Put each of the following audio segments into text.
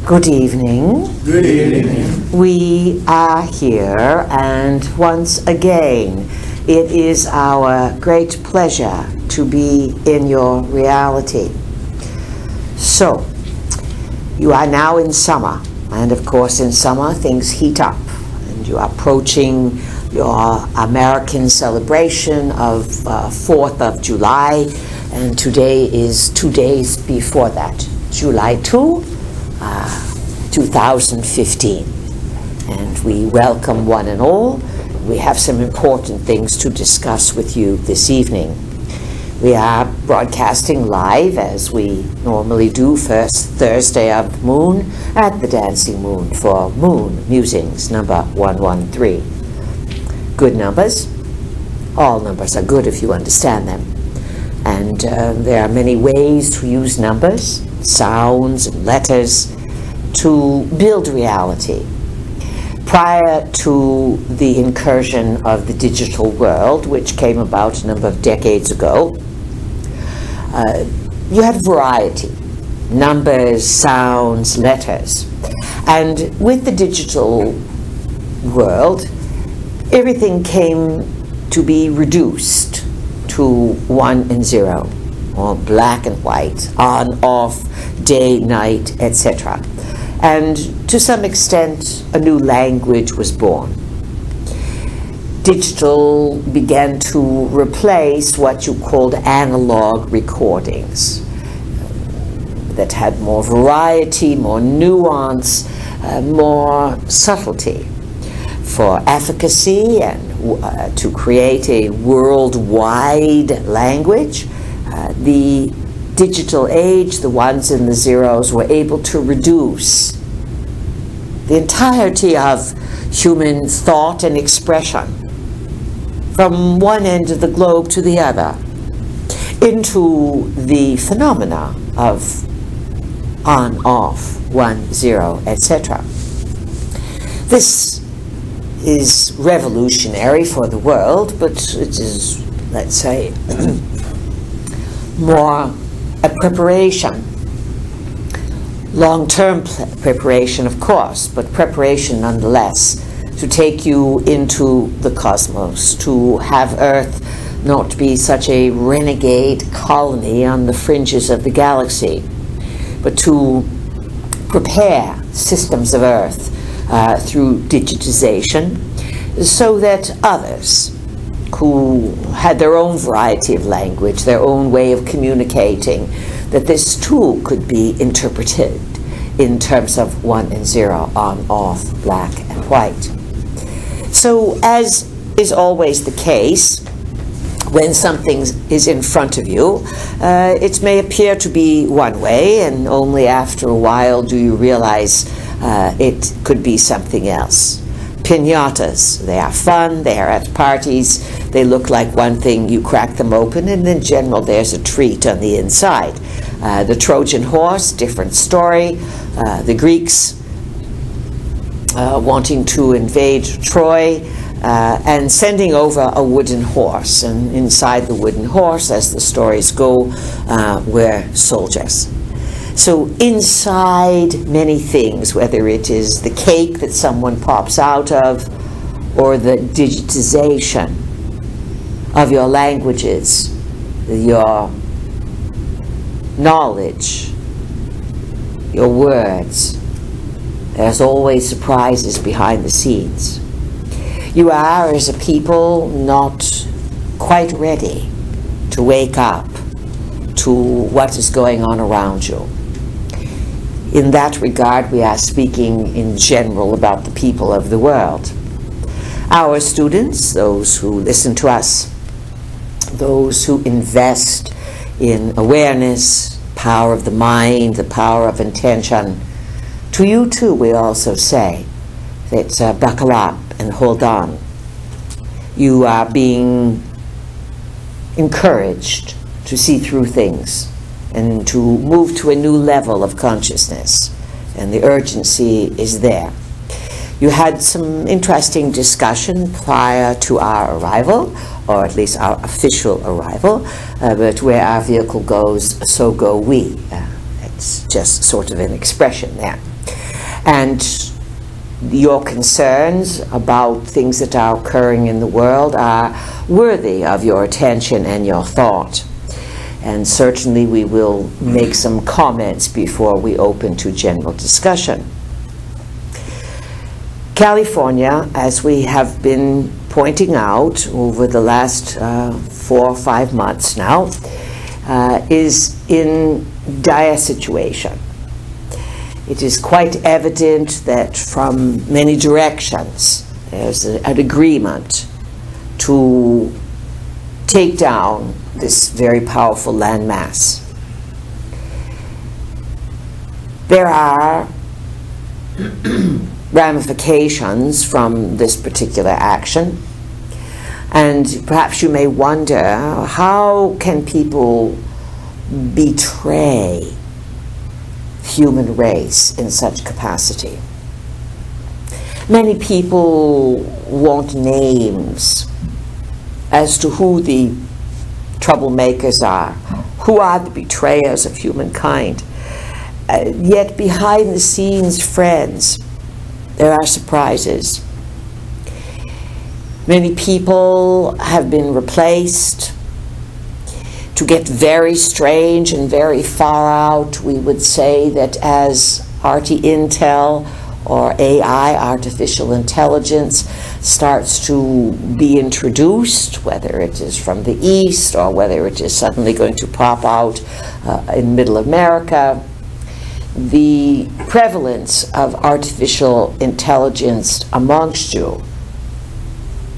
Good evening. Good evening. We are here, and once again, it is our great pleasure to be in your reality. So, you are now in summer, and of course in summer things heat up, and you are approaching your American celebration of 4th of July, and today is 2 days before that, July 2, 2015. And we welcome one and all. We have some important things to discuss with you this evening. We are broadcasting live, as we normally do, first Thursday of the moon at the Dancing Moon for Moon Musings number 113. Good numbers. All numbers are good if you understand them. And there are many ways to use numbers, sounds, and letters to build reality. Prior to the incursion of the digital world, which came about a number of decades ago, you had variety, numbers, sounds, letters. And with the digital world, everything came to be reduced to 1 and 0, or black and white, on, off, day, night, etc. And to some extent, a new language was born. Digital began to replace what you called analog recordings that had more variety, more nuance, more subtlety. For efficacy and to create a worldwide language, the digital age, the ones and the zeros, were able to reduce the entirety of human thought and expression from one end of the globe to the other into the phenomena of on, off, 1, 0, etc. This is revolutionary for the world, but it is, let's say, more a preparation, long-term preparation, of course, but preparation nonetheless, to take you into the cosmos, to have Earth not be such a renegade colony on the fringes of the galaxy, but to prepare systems of Earth through digitization, so that others who had their own variety of language, their own way of communicating, that this too could be interpreted in terms of 1 and 0, on, off, black and white. So, as is always the case, when something is in front of you, it may appear to be one way, and only after a while do you realize it could be something else. Piñatas, they are fun, they are at parties, they look like one thing, you crack them open, and in general there's a treat on the inside. The Trojan horse, different story. The Greeks wanting to invade Troy and sending over a wooden horse, and inside the wooden horse, as the stories go, were soldiers. So inside many things, whether it is the cake that someone pops out of, or the digitization of your languages, your knowledge, your words, there's always surprises behind the scenes. You are, as a people, not quite ready to wake up to what is going on around you. In that regard, we are speaking in general about the people of the world. Our students, those who listen to us, those who invest in awareness, power of the mind, the power of intention, to you too we also say that buckle up and hold on. You are being encouraged to see through things and to move to a new level of consciousness, and the urgency is there. You had some interesting discussion prior to our arrival, or at least our official arrival, but where our vehicle goes, so go we. It's just sort of an expression there. And your concerns about things that are occurring in the world are worthy of your attention and your thought. And certainly we will make some comments before we open to general discussion. California, as we have been pointing out over the last 4 or 5 months now, is in dire situation. It is quite evident that from many directions there's an agreement to take down this very powerful landmass. There are ramifications from this particular action, and perhaps you may wonder, how can people betray human race in such capacity? Many people want names as to who the troublemakers are, who are the betrayers of humankind. Yet behind the scenes, friends, there are surprises. Many people have been replaced. To get very strange and very far out, we would say that as RT Intel or AI, artificial intelligence, starts to be introduced, whether it is from the East or whether it is suddenly going to pop out in Middle America, the prevalence of artificial intelligence amongst you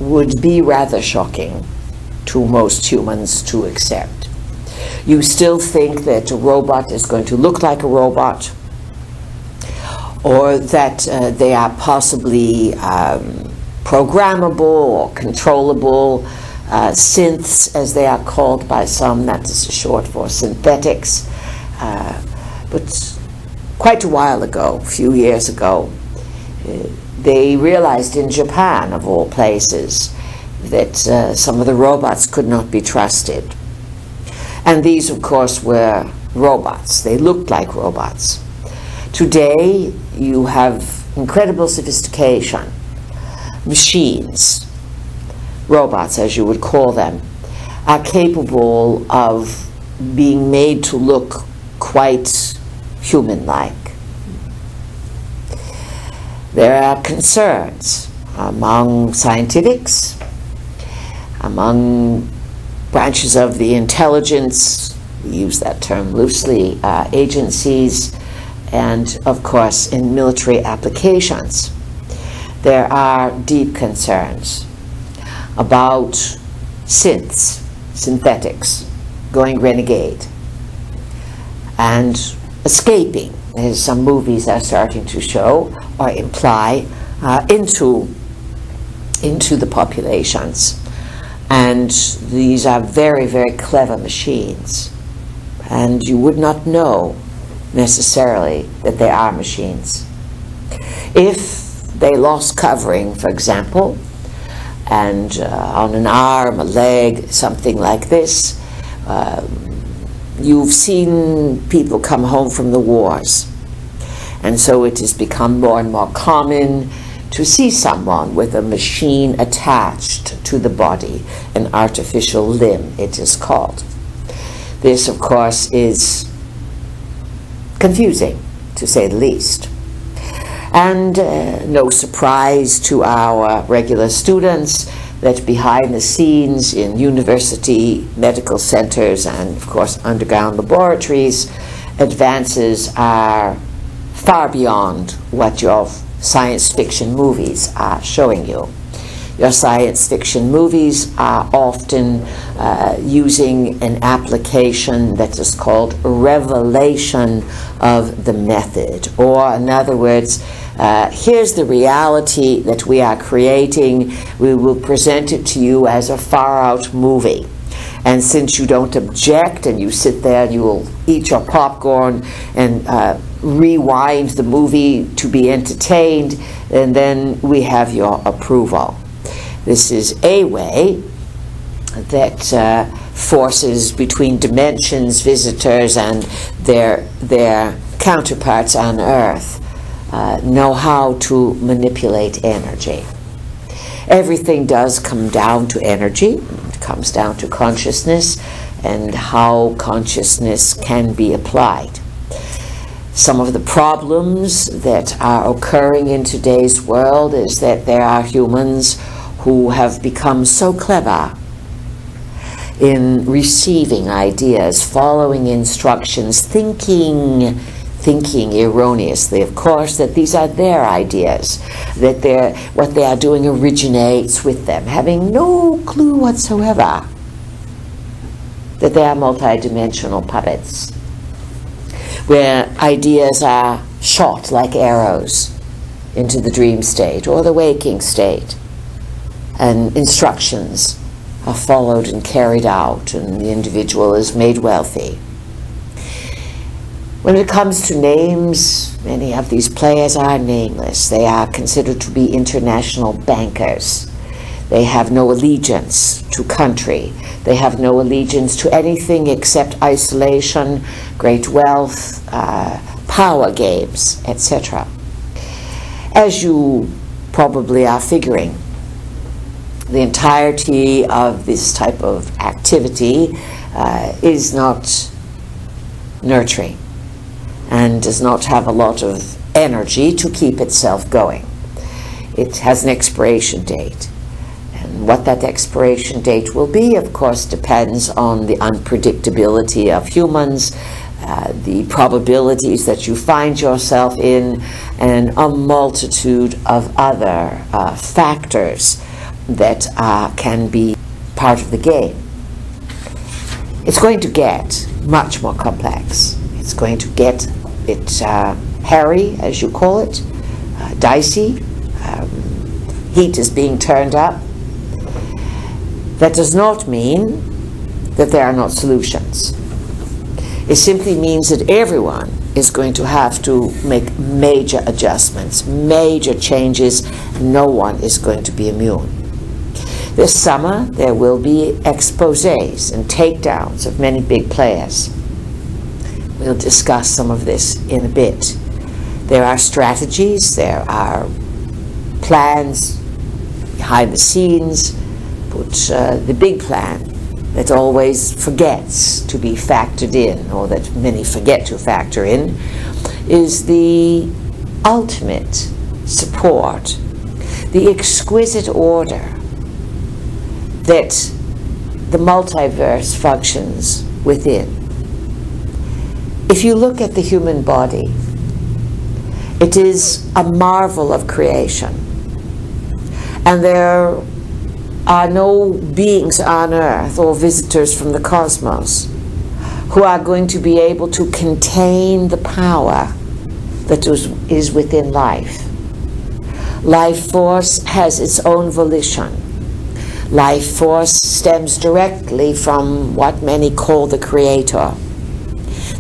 would be rather shocking to most humans to accept. You still think that a robot is going to look like a robot, or that they are possibly programmable or controllable, synths as they are called by some, that is short for synthetics. But quite a while ago, a few years ago, they realized in Japan, of all places, that some of the robots could not be trusted. And these, of course, were robots. They looked like robots. Today, you have incredible sophistication. Machines, robots as you would call them, are capable of being made to look quite human-like. There are concerns among scientifics, among branches of the intelligence, we use that term loosely, agencies, and of course in military applications. There are deep concerns about synths, synthetics, going renegade, and escaping, as some movies are starting to show or imply, into the populations. And these are very, very clever machines. And you would not know necessarily that they are machines. If they lost covering, for example, and on an arm, a leg, something like this, you've seen people come home from the wars. And so it has become more and more common to see someone with a machine attached to the body, an artificial limb, it is called. This, of course, is confusing, to say the least. And no surprise to our regular students that behind the scenes in university, medical centers, and of course underground laboratories, advances are far beyond what your science fiction movies are showing you. Your science fiction movies are often using an application that is called revelation of the method, or in other words, here's the reality that we are creating. We will present it to you as a far-out movie. And since you don't object and you sit there and you will eat your popcorn and rewind the movie to be entertained, and then we have your approval. This is a way that forces between dimensions visitors and their counterparts on Earth know how to manipulate energy. Everything does come down to energy. It comes down to consciousness and how consciousness can be applied. Some of the problems that are occurring in today's world is that there are humans who have become so clever in receiving ideas, following instructions, thinking erroneously, of course, that these are their ideas, that what they are doing originates with them, having no clue whatsoever that they are multidimensional puppets, where ideas are shot like arrows into the dream state or the waking state, and instructions are followed and carried out, and the individual is made wealthy. When it comes to names, many of these players are nameless. They are considered to be international bankers. They have no allegiance to country. They have no allegiance to anything except isolation, great wealth, power games, etc. As you probably are figuring, the entirety of this type of activity is not nurturing and does not have a lot of energy to keep itself going. It has an expiration date. And what that expiration date will be, of course, depends on the unpredictability of humans, the probabilities that you find yourself in, and a multitude of other factors that can be part of the game. It's going to get much more complex. It's going to get hairy, as you call it, dicey. Heat is being turned up. That does not mean that there are not solutions. It simply means that everyone is going to have to make major adjustments, major changes. No one is going to be immune. This summer, there will be exposés and takedowns of many big players. We'll discuss some of this in a bit. There are strategies, there are plans behind the scenes, but the big plan that always forgets to be factored in, or that many forget to factor in, is the ultimate support, the exquisite order that the multiverse functions within. If you look at the human body, it is a marvel of creation. And there are no beings on Earth or visitors from the cosmos who are going to be able to contain the power that is within life. Life force has its own volition. Life force stems directly from what many call the Creator.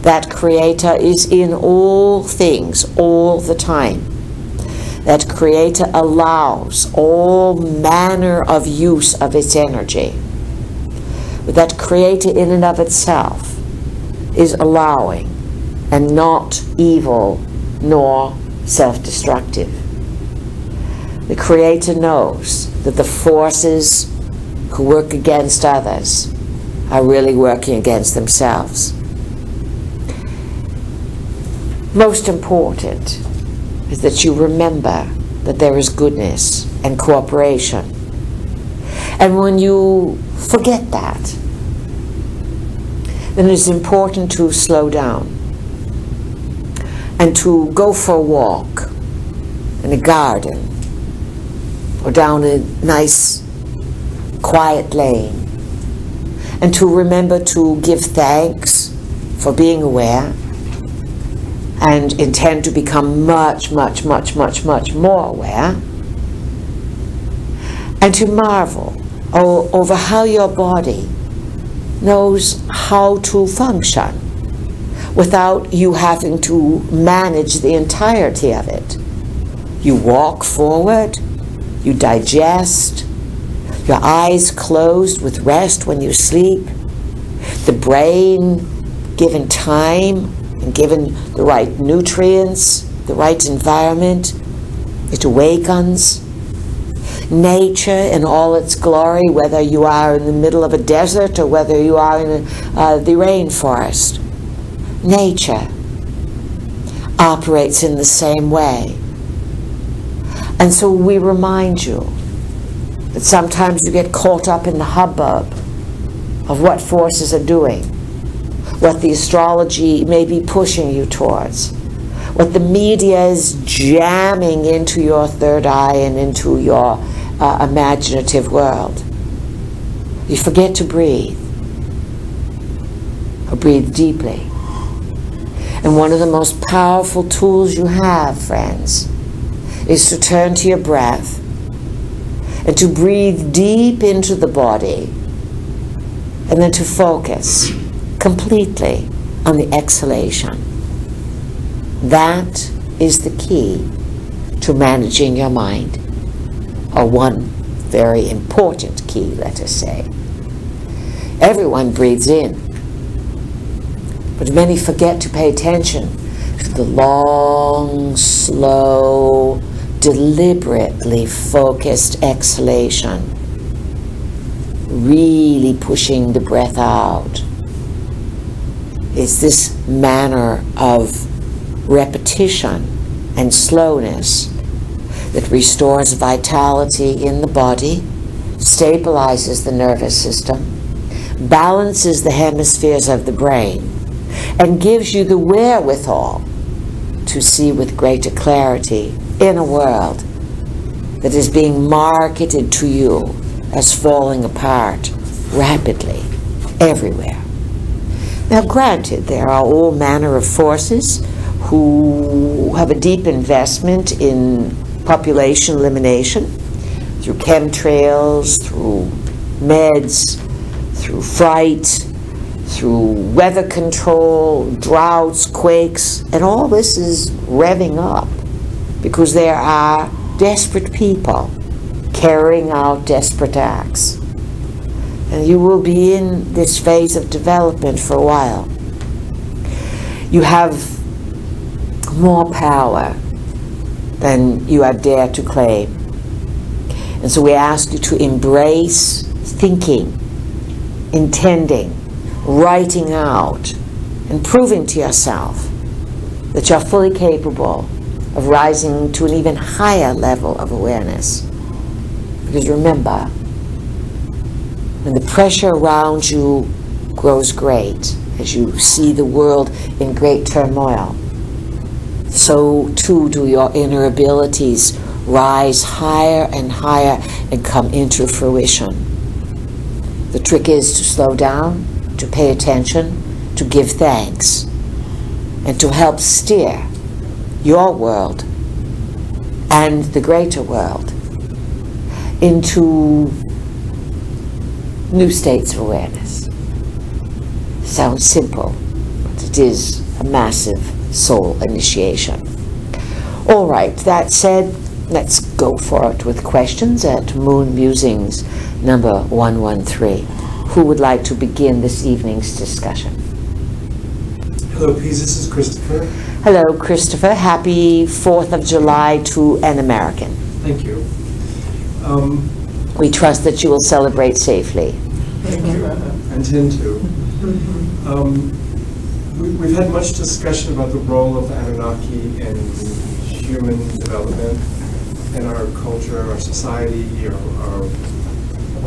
That Creator is in all things, all the time. That Creator allows all manner of use of its energy. But that Creator in and of itself is allowing and not evil nor self-destructive. The Creator knows that the forces who work against others are really working against themselves. Most important is that you remember that there is goodness and cooperation. And when you forget that, then it is important to slow down and to go for a walk in a garden or down a nice quiet lane, and to remember to give thanks for being aware and intend to become much, much, much, much, much more aware, and to marvel over how your body knows how to function without you having to manage the entirety of it. You walk forward, you digest, your eyes closed with rest when you sleep, the brain given time and given the right nutrients the right environment, it awakens. Nature in all its glory, whether you are in the middle of a desert or whether you are in the rainforest, nature operates in the same way. And so we remind you that sometimes you get caught up in the hubbub of what forces are doing, what the astrology may be pushing you towards, what the media is jamming into your third eye and into your imaginative world. You forget to breathe, or breathe deeply. And one of the most powerful tools you have, friends, is to turn to your breath and to breathe deep into the body, and then to focus completely on the exhalation. That is the key to managing your mind, or one very important key, let us say. Everyone breathes in, but many forget to pay attention to the long, slow, deliberately focused exhalation, really pushing the breath out. It's this manner of repetition and slowness that restores vitality in the body, stabilizes the nervous system, balances the hemispheres of the brain, and gives you the wherewithal to see with greater clarity in a world that is being marketed to you as falling apart rapidly everywhere. Now, granted, there are all manner of forces who have a deep investment in population elimination through chemtrails, through meds, through fright, through weather control, droughts, quakes, and all this is revving up because there are desperate people carrying out desperate acts. And you will be in this phase of development for a while. You have more power than you have dared to claim. And so we ask you to embrace thinking, intending, writing out, and proving to yourself that you're fully capable of rising to an even higher level of awareness. Because remember, when the pressure around you grows great, as you see the world in great turmoil, so too do your inner abilities rise higher and higher and come into fruition. The trick is to slow down, to pay attention, to give thanks, and to help steer your world and the greater world into new states of awareness. Sounds simple, but it is a massive soul initiation. All right, that said, let's go for it with questions at Moon Musings number 113. Who would like to begin this evening's discussion? Hello, Pease. This is Christopher. Hello, Christopher. Happy 4th of July to an American. Thank you. We trust that you will celebrate safely. Thank you. I intend to. We've had much discussion about the role of Anunnaki in human development, in our culture, our society, our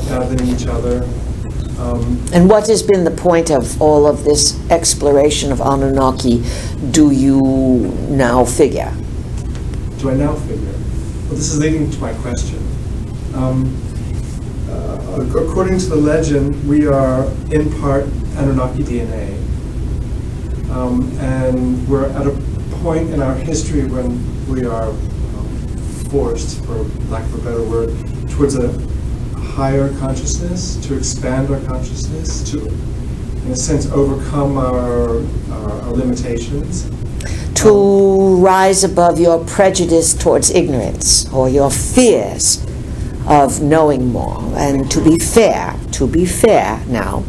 fathoming each other. And what has been the point of all of this exploration of Anunnaki, do you now figure? Do I now figure? Well, this is leading to my question. According to the legend, we are in part Anunnaki DNA. And we're at a point in our history when we are forced, for lack of a better word, towards a higher consciousness, to expand our consciousness, to, in a sense, overcome our limitations. To rise above your prejudice towards ignorance or your fears of knowing more. And to be fair now,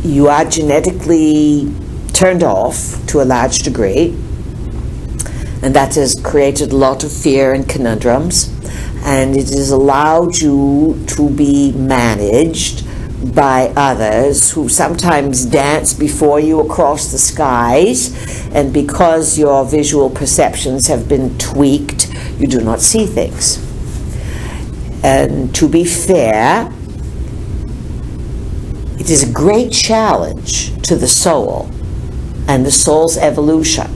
you are genetically turned off to a large degree. And that has created a lot of fear and conundrums, and it has allowed you to be managed by others who sometimes dance before you across the skies, and because your visual perceptions have been tweaked, you do not see things. And to be fair, it is a great challenge to the soul and the soul's evolution.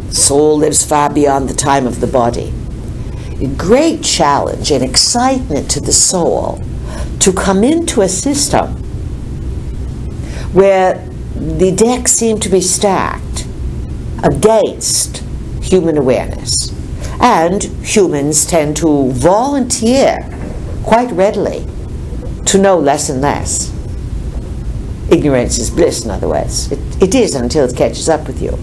The soul lives far beyond the time of the body. A great challenge and excitement to the soul to come into a system where the decks seem to be stacked against human awareness. And humans tend to volunteer quite readily to know less and less. Ignorance is bliss, in other words. It is until it catches up with you.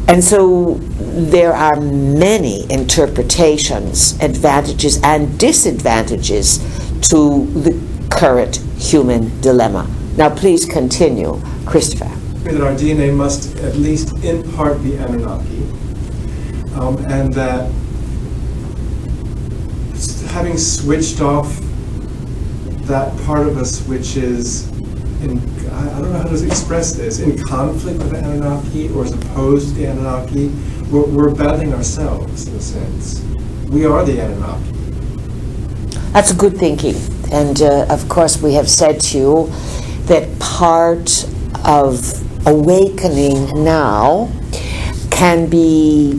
And so there are many interpretations, advantages and disadvantages to the current human dilemma. Now please continue, Christopher. That our DNA must at least in part be Anunnaki, and that having switched off that part of us which is I don't know how to express this, in conflict with the Anunnaki or as opposed to the Anunnaki, we're battling ourselves in a sense. We are the Anunnaki. That's a good thinking. And of course we have said to you that part of awakening now can be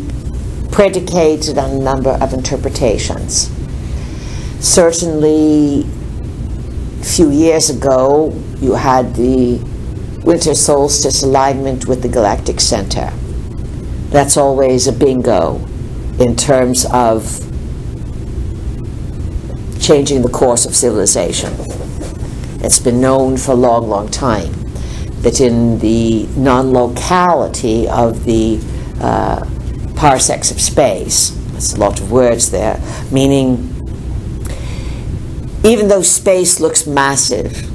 predicated on a number of interpretations. Certainly a few years ago you had the winter solstice alignment with the Galactic Center. That's always a bingo in terms of changing the course of civilization. It's been known for a long, long time that in the non-locality of the parsecs of space, there's a lot of words there, meaning even though space looks massive,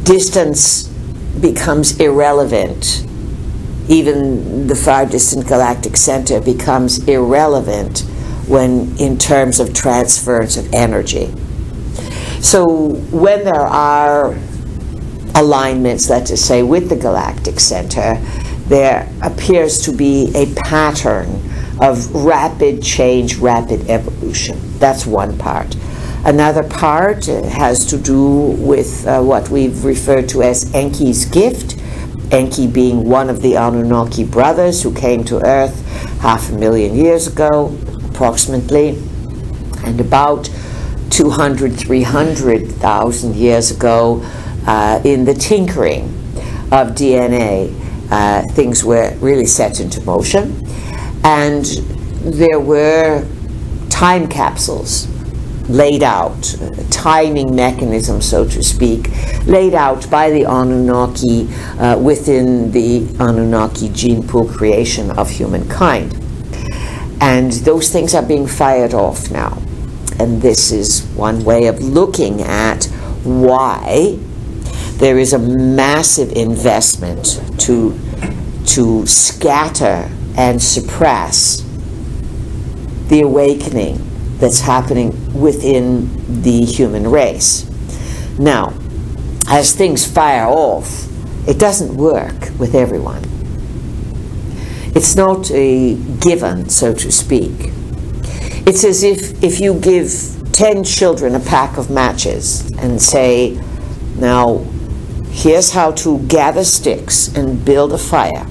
distance becomes irrelevant. Even the far distant galactic center becomes irrelevant when in terms of transference of energy. So when there are alignments, let's just say, with the galactic center, there appears to be a pattern of rapid change, rapid evolution. That's one part. Another part has to do with what we've referred to as Enki's gift, Enki being one of the Anunnaki brothers who came to Earth 500,000 years ago, approximately, and about 200,000-300,000 years ago, in the tinkering of DNA, things were really set into motion, and there were time capsules laid out, timing mechanism, so to speak, laid out by the Anunnaki within the Anunnaki gene pool creation of humankind. And those things are being fired off now. And this is one way of looking at why there is a massive investment to scatter and suppress the awakening that's happening within the human race. Now, as things fire off, it doesn't work with everyone. It's not a given, so to speak. It's as if you give 10 children a pack of matches and say, now, here's how to gather sticks and build a fire.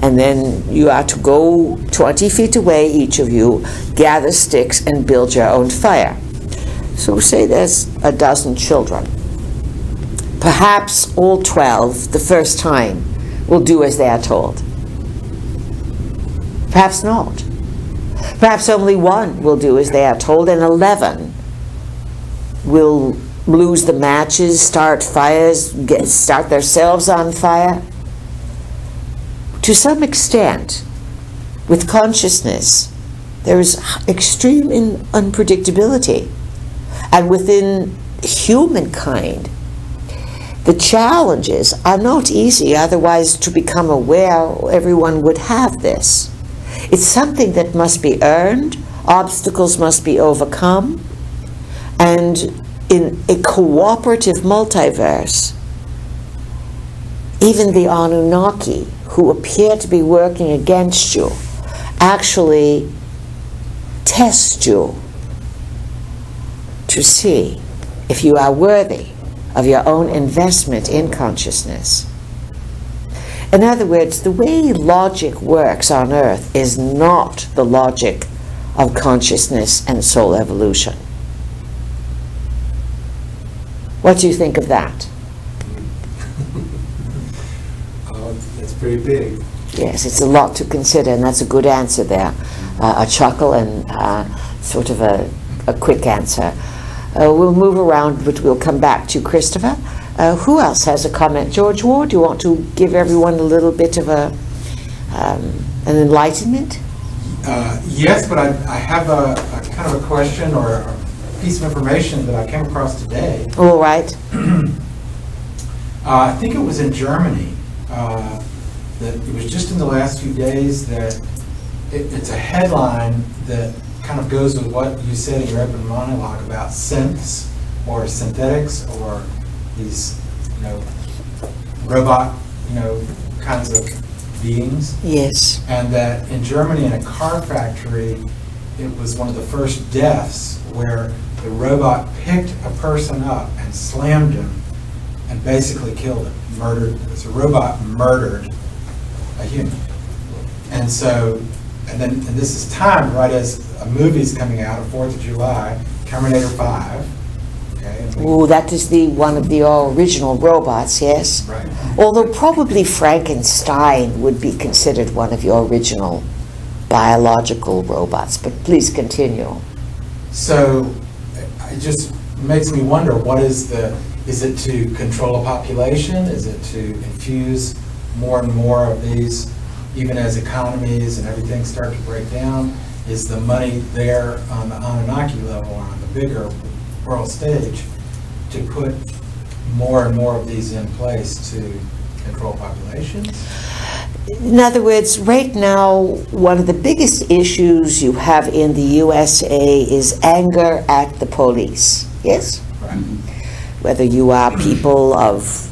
And then you are to go 20 feet away, each of you, gather sticks and build your own fire. So say there's a dozen children. Perhaps all 12, the first time, will do as they are told. Perhaps not. Perhaps only one will do as they are told, and 11 will lose the matches, start fires, start themselves on fire. To some extent, with consciousness, there is extreme unpredictability. And within humankind, The challenges are not easy, otherwise to become aware, everyone would have this. It's something that must be earned, obstacles must be overcome, and in a cooperative multiverse, even the Anunnaki, who appear to be working against you, actually test you to see if you are worthy of your own investment in consciousness. In other words, the way logic works on Earth is not the logic of consciousness and soul evolution. What do you think of that? It's pretty big. Yes, it's a lot to consider, and that's a good answer there. A chuckle and sort of a quick answer. We'll move around, but we'll come back to Christopher. Who else has a comment? George Ward, do you want to give everyone a little bit of an enlightenment? Yes, but I have a kind of a question or a piece of information that I came across today. All right. I think it was in Germany. That it was just in the last few days that it's a headline that kind of goes with what you said in your open monologue about synths or synthetics or these, robot, kinds of beings. Yes. And that in Germany, in a car factory, it was one of the first deaths where the robot picked a person up and slammed him and basically killed him, murdered. So a robot murdered a human. And so, and this is timed right as a movie's coming out, of 4th of July, Terminator 5. Okay. Oh, that is one of the original robots, yes? Right. Although probably Frankenstein would be considered one of your original biological robots, but please continue. So it just makes me wonder, is it to control a population? Is it to infuse more and more of these, even as economies and everything start to break down? Is the money there on the Anunnaki level, on the bigger world stage, to put more and more of these in place to control populations? In other words, right now, one of the biggest issues you have in the USA is anger at the police, yes? Right. Whether you are people of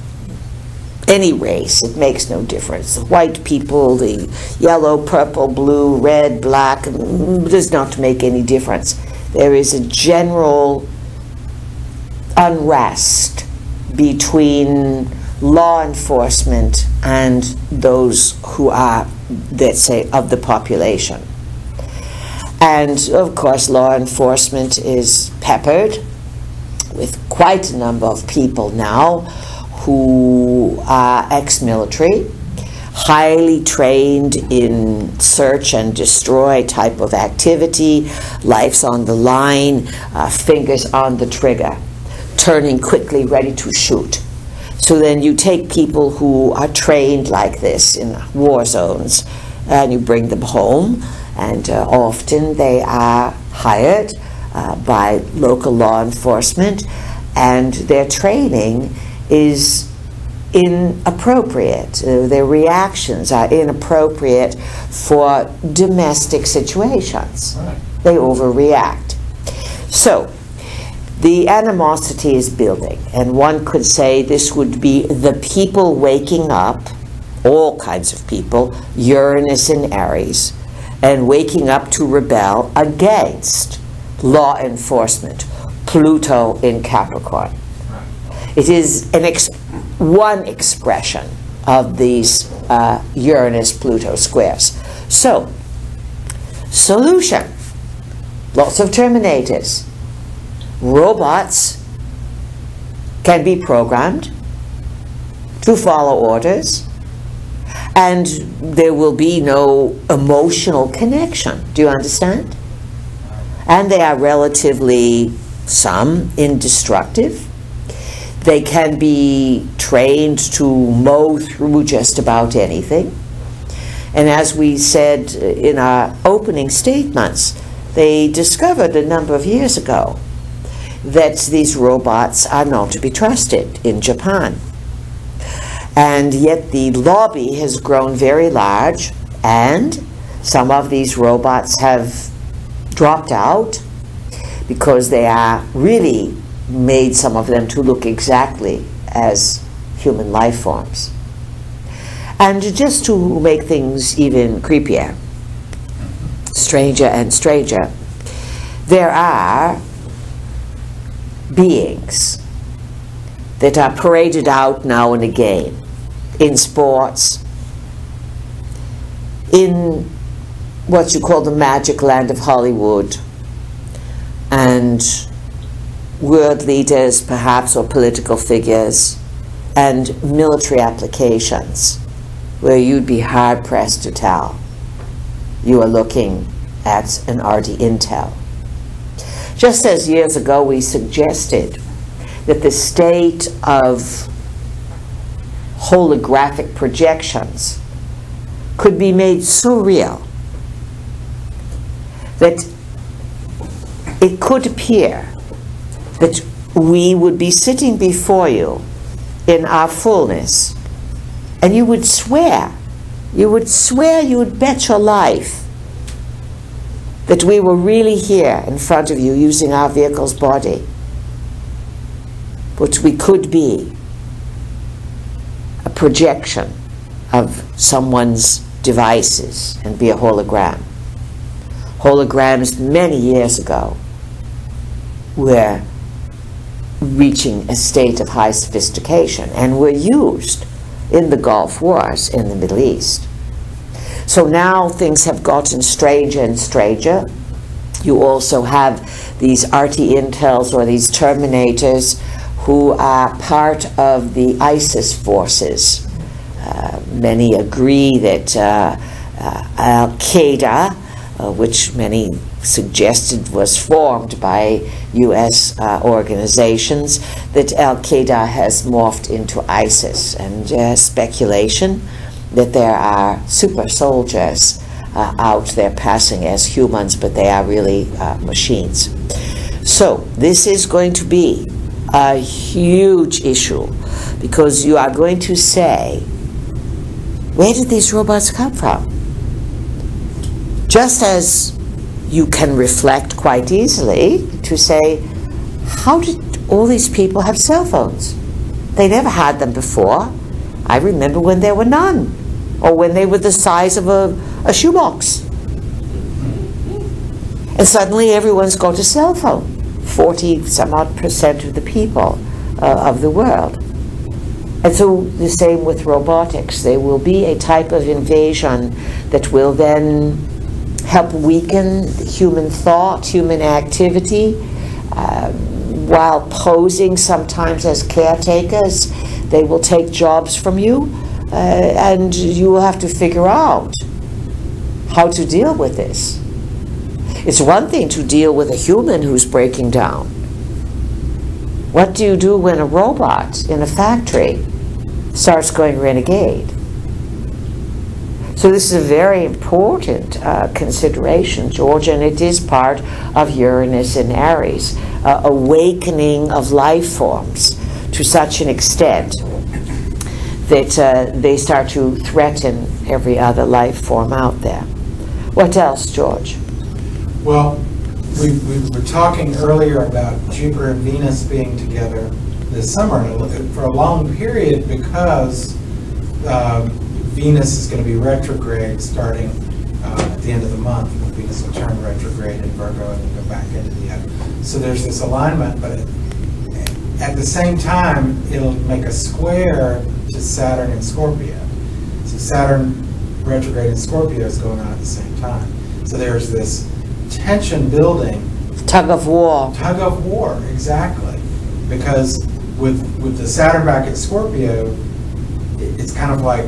any race, it makes no difference. The white people, the yellow, purple, blue, red, black, does not make any difference. There is a general unrest between law enforcement and those who are, let's say, of the population. And of course, law enforcement is peppered with quite a number of people now who are ex-military, highly trained in search and destroy type of activity, life's on the line, fingers on the trigger, turning quickly, ready to shoot. So then you take people who are trained like this in war zones and you bring them home, and often they are hired by local law enforcement, and their training is inappropriate. Their reactions are inappropriate for domestic situations. Right. They overreact. So the animosity is building, and one could say this would be the people waking up, all kinds of people, Uranus in Aries, and waking up to rebel against law enforcement, Pluto in Capricorn. It is one expression of these Uranus-Pluto squares. So, solution, lots of terminators. Robots can be programmed to follow orders, and there will be no emotional connection. Do you understand? And they are relatively, some, indestructive. They can be trained to mow through just about anything. And as we said in our opening statements, they discovered a number of years ago that these robots are not to be trusted in Japan. And yet the lobby has grown very large, and some of these robots have dropped out because they are really made, some of them, to look exactly as human life forms. And just to make things even creepier, stranger and stranger, there are beings that are paraded out now and again in sports, in what you call the magic land of Hollywood, and world leaders perhaps, or political figures, and military applications, where you'd be hard-pressed to tell you are looking at an RD Intel. Just as years ago we suggested that the state of holographic projections could be made so real that it could appear that we would be sitting before you in our fullness, and you would swear, you would bet your life that we were really here in front of you using our vehicle's body, which we could be a projection of someone's devices and be a hologram. Holograms many years ago were reaching a state of high sophistication and were used in the Gulf Wars in the Middle East. So now things have gotten stranger and stranger. You also have these RT Intels, or these Terminators, who are part of the ISIS forces. Many agree that Al-Qaeda, which many suggested was formed by U.S. organizations, that Al-Qaeda has morphed into ISIS, and speculation that there are super soldiers out there passing as humans, but they are really machines. So this is going to be a huge issue, because you are going to say, where did these robots come from? Just as you can reflect quite easily to say, how did all these people have cell phones? They never had them before. I remember when there were none, or when they were the size of a shoebox. And suddenly everyone's got a cell phone, 40-some-odd% of the people of the world. And so the same with robotics. There will be a type of invasion that will then help weaken human thought, human activity, while posing sometimes as caretakers. They will take jobs from you, and you will have to figure out how to deal with this. It's one thing to deal with a human who's breaking down. What do you do when a robot in a factory starts going renegade? So this is a very important consideration, George, and it is part of Uranus and Aries, awakening of life forms to such an extent that they start to threaten every other life form out there. What else, George? Well, we were talking earlier about Jupiter and Venus being together this summer for a long period, because Venus is going to be retrograde starting at the end of the month. Venus will turn retrograde in Virgo and then go back into the other. So there's this alignment, but at the same time, it'll make a square to Saturn in Scorpio. So Saturn retrograde in Scorpio is going on at the same time. So there's this tension building. Tug of war. Tug of war, exactly. Because with the Saturn back at Scorpio, it's kind of like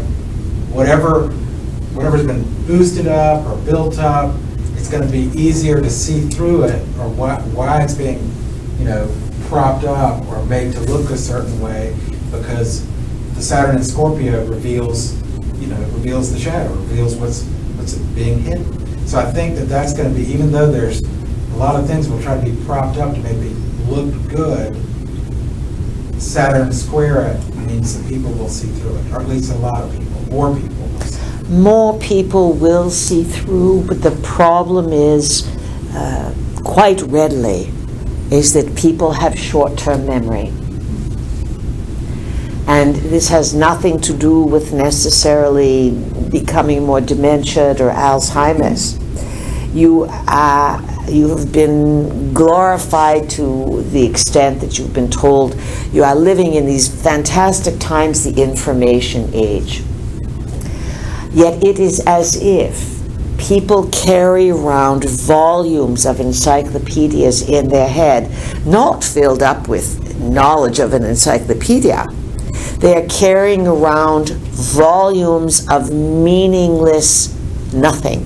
whatever's been boosted up or built up, it's going to be easier to see through it, or why it's being, propped up or made to look a certain way, because the Saturn in Scorpio reveals the shadow, reveals what's being hidden. So I think that's going to be, even though there's a lot of things will try to be propped up to maybe look good, Saturn square it means that people will see through it, or at least a lot of people, more people will see. More people will see through, but the problem is, quite readily, is that people have short-term memory. And this has nothing to do with necessarily becoming more dementiated or Alzheimer's. You have been glorified to the extent that you've been told you are living in these fantastic times, the information age. Yet it is as if people carry around volumes of encyclopedias in their head, not filled up with knowledge of an encyclopedia. They are carrying around volumes of meaningless nothing.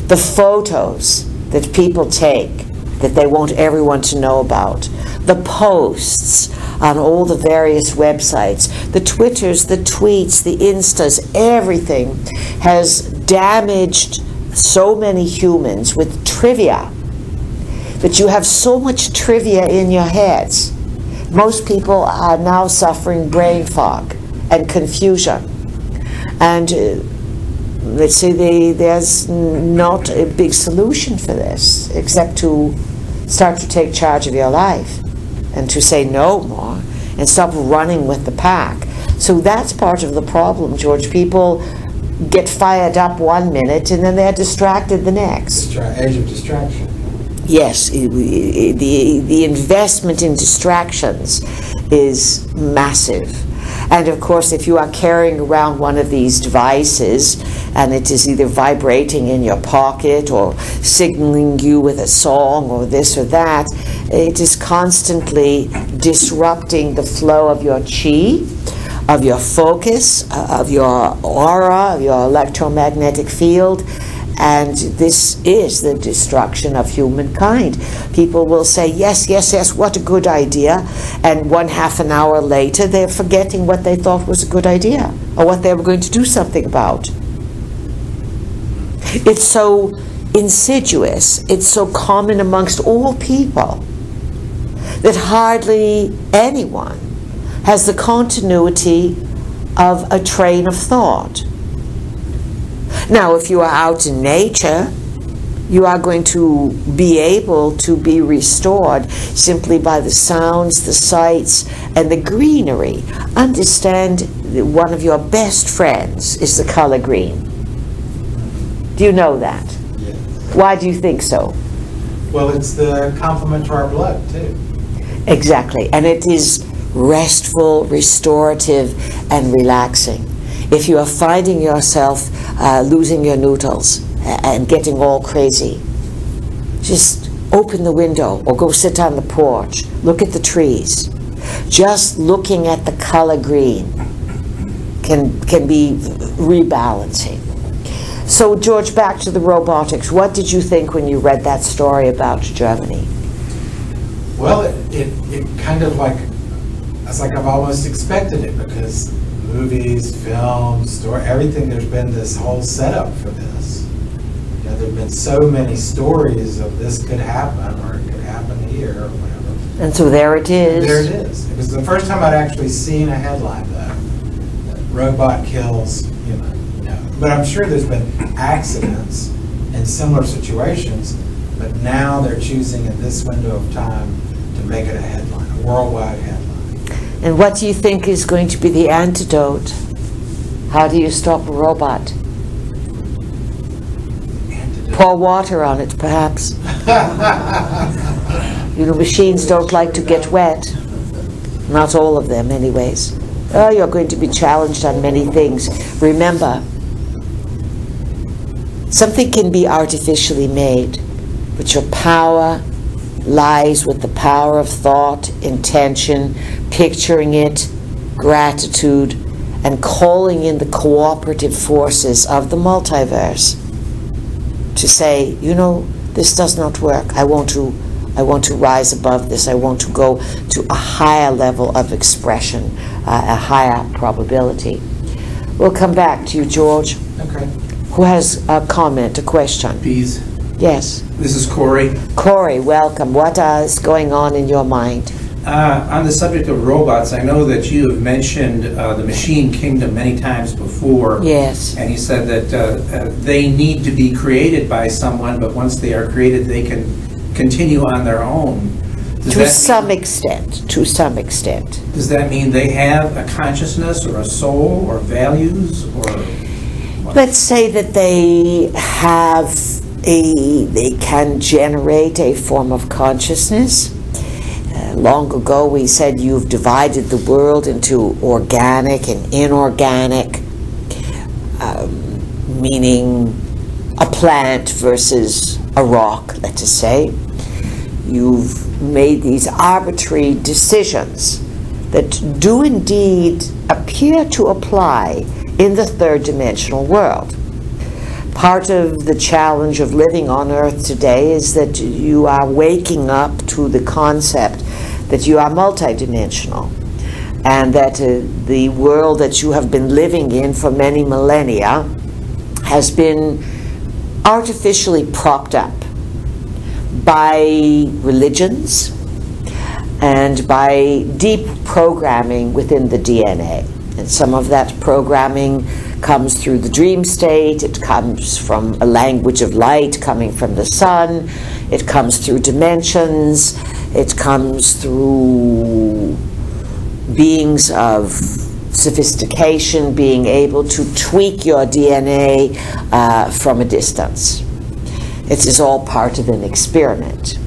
The photos that people take that they want everyone to know about, the posts on all the various websites, the Twitters, the tweets, the Instas, everything has damaged so many humans with trivia that you have so much trivia in your heads. Most people are now suffering brain fog and confusion. And let's say there's not a big solution for this except to start to take charge of your life and to say no more and stop running with the pack. So that's part of the problem, George. People get fired up one minute and then they're distracted the next. Age of distraction. Yes, the investment in distractions is massive. And of course, if you are carrying around one of these devices and it is either vibrating in your pocket or signaling you with a song or this or that, it is constantly disrupting the flow of your chi, of your focus, of your aura, of your electromagnetic field. And this is the destruction of humankind. People will say, yes, yes, yes, what a good idea. And half an hour later, they're forgetting what they thought was a good idea or what they were going to do something about. It's so insidious, it's so common amongst all people that hardly anyone has the continuity of a train of thought. Now, if you are out in nature, you are going to be able to be restored simply by the sounds, the sights, and the greenery. Understand that one of your best friends is the color green. Do you know that? Yes. Why do you think so? Well, it's the complement to our blood, too. Exactly. And it is restful, restorative, and relaxing. If you are finding yourself losing your noodles and getting all crazy, just open the window or go sit on the porch. Look at the trees. Just looking at the color green can be rebalancing. So, George, back to the robotics. What did you think when you read that story about Germany? Well, it kind of like, it's like I've almost expected it, because movies, films, story, everything, there's been this whole setup for this. You know, there have been so many stories of this could happen, or it could happen here, or whatever. And so there it is. And there it is. It was the first time I'd actually seen a headline, though, that robot kills human. You know. But I'm sure there's been accidents in similar situations, but now they're choosing in this window of time to make it a headline, a worldwide headline. And what do you think is going to be the antidote? How do you stop a robot? Antidote. Pour water on it, perhaps. You know, machines don't like to get wet. Not all of them, anyways. Oh, you're going to be challenged on many things. Remember, something can be artificially made, but your power lies with the power of thought, intention, picturing it, gratitude, and calling in the cooperative forces of the multiverse to say, you know, this does not work. I want to rise above this. I want to go to a higher level of expression, a higher probability. We'll come back to you, George. Okay. Who has a comment, a question? Bees. Yes. This is Corey. Corey, welcome. What is going on in your mind? On the subject of robots, I know that you have mentioned the machine kingdom many times before. Yes. And you said that they need to be created by someone, but once they are created, they can continue on their own. To some extent. Does that mean they have a consciousness or a soul or values or what? Let's say that they can generate a form of consciousness. Long ago we said you've divided the world into organic and inorganic, meaning a plant versus a rock, let's just say. You've made these arbitrary decisions that do indeed appear to apply in the third dimensional world. Part of the challenge of living on Earth today is that you are waking up to the concept that you are multidimensional, and that the world that you have been living in for many millennia has been artificially propped up by religions and by deep programming within the DNA. And some of that programming comes through the dream state, it comes from a language of light coming from the sun, it comes through dimensions, it comes through beings of sophistication being able to tweak your DNA from a distance. It is all part of an experiment.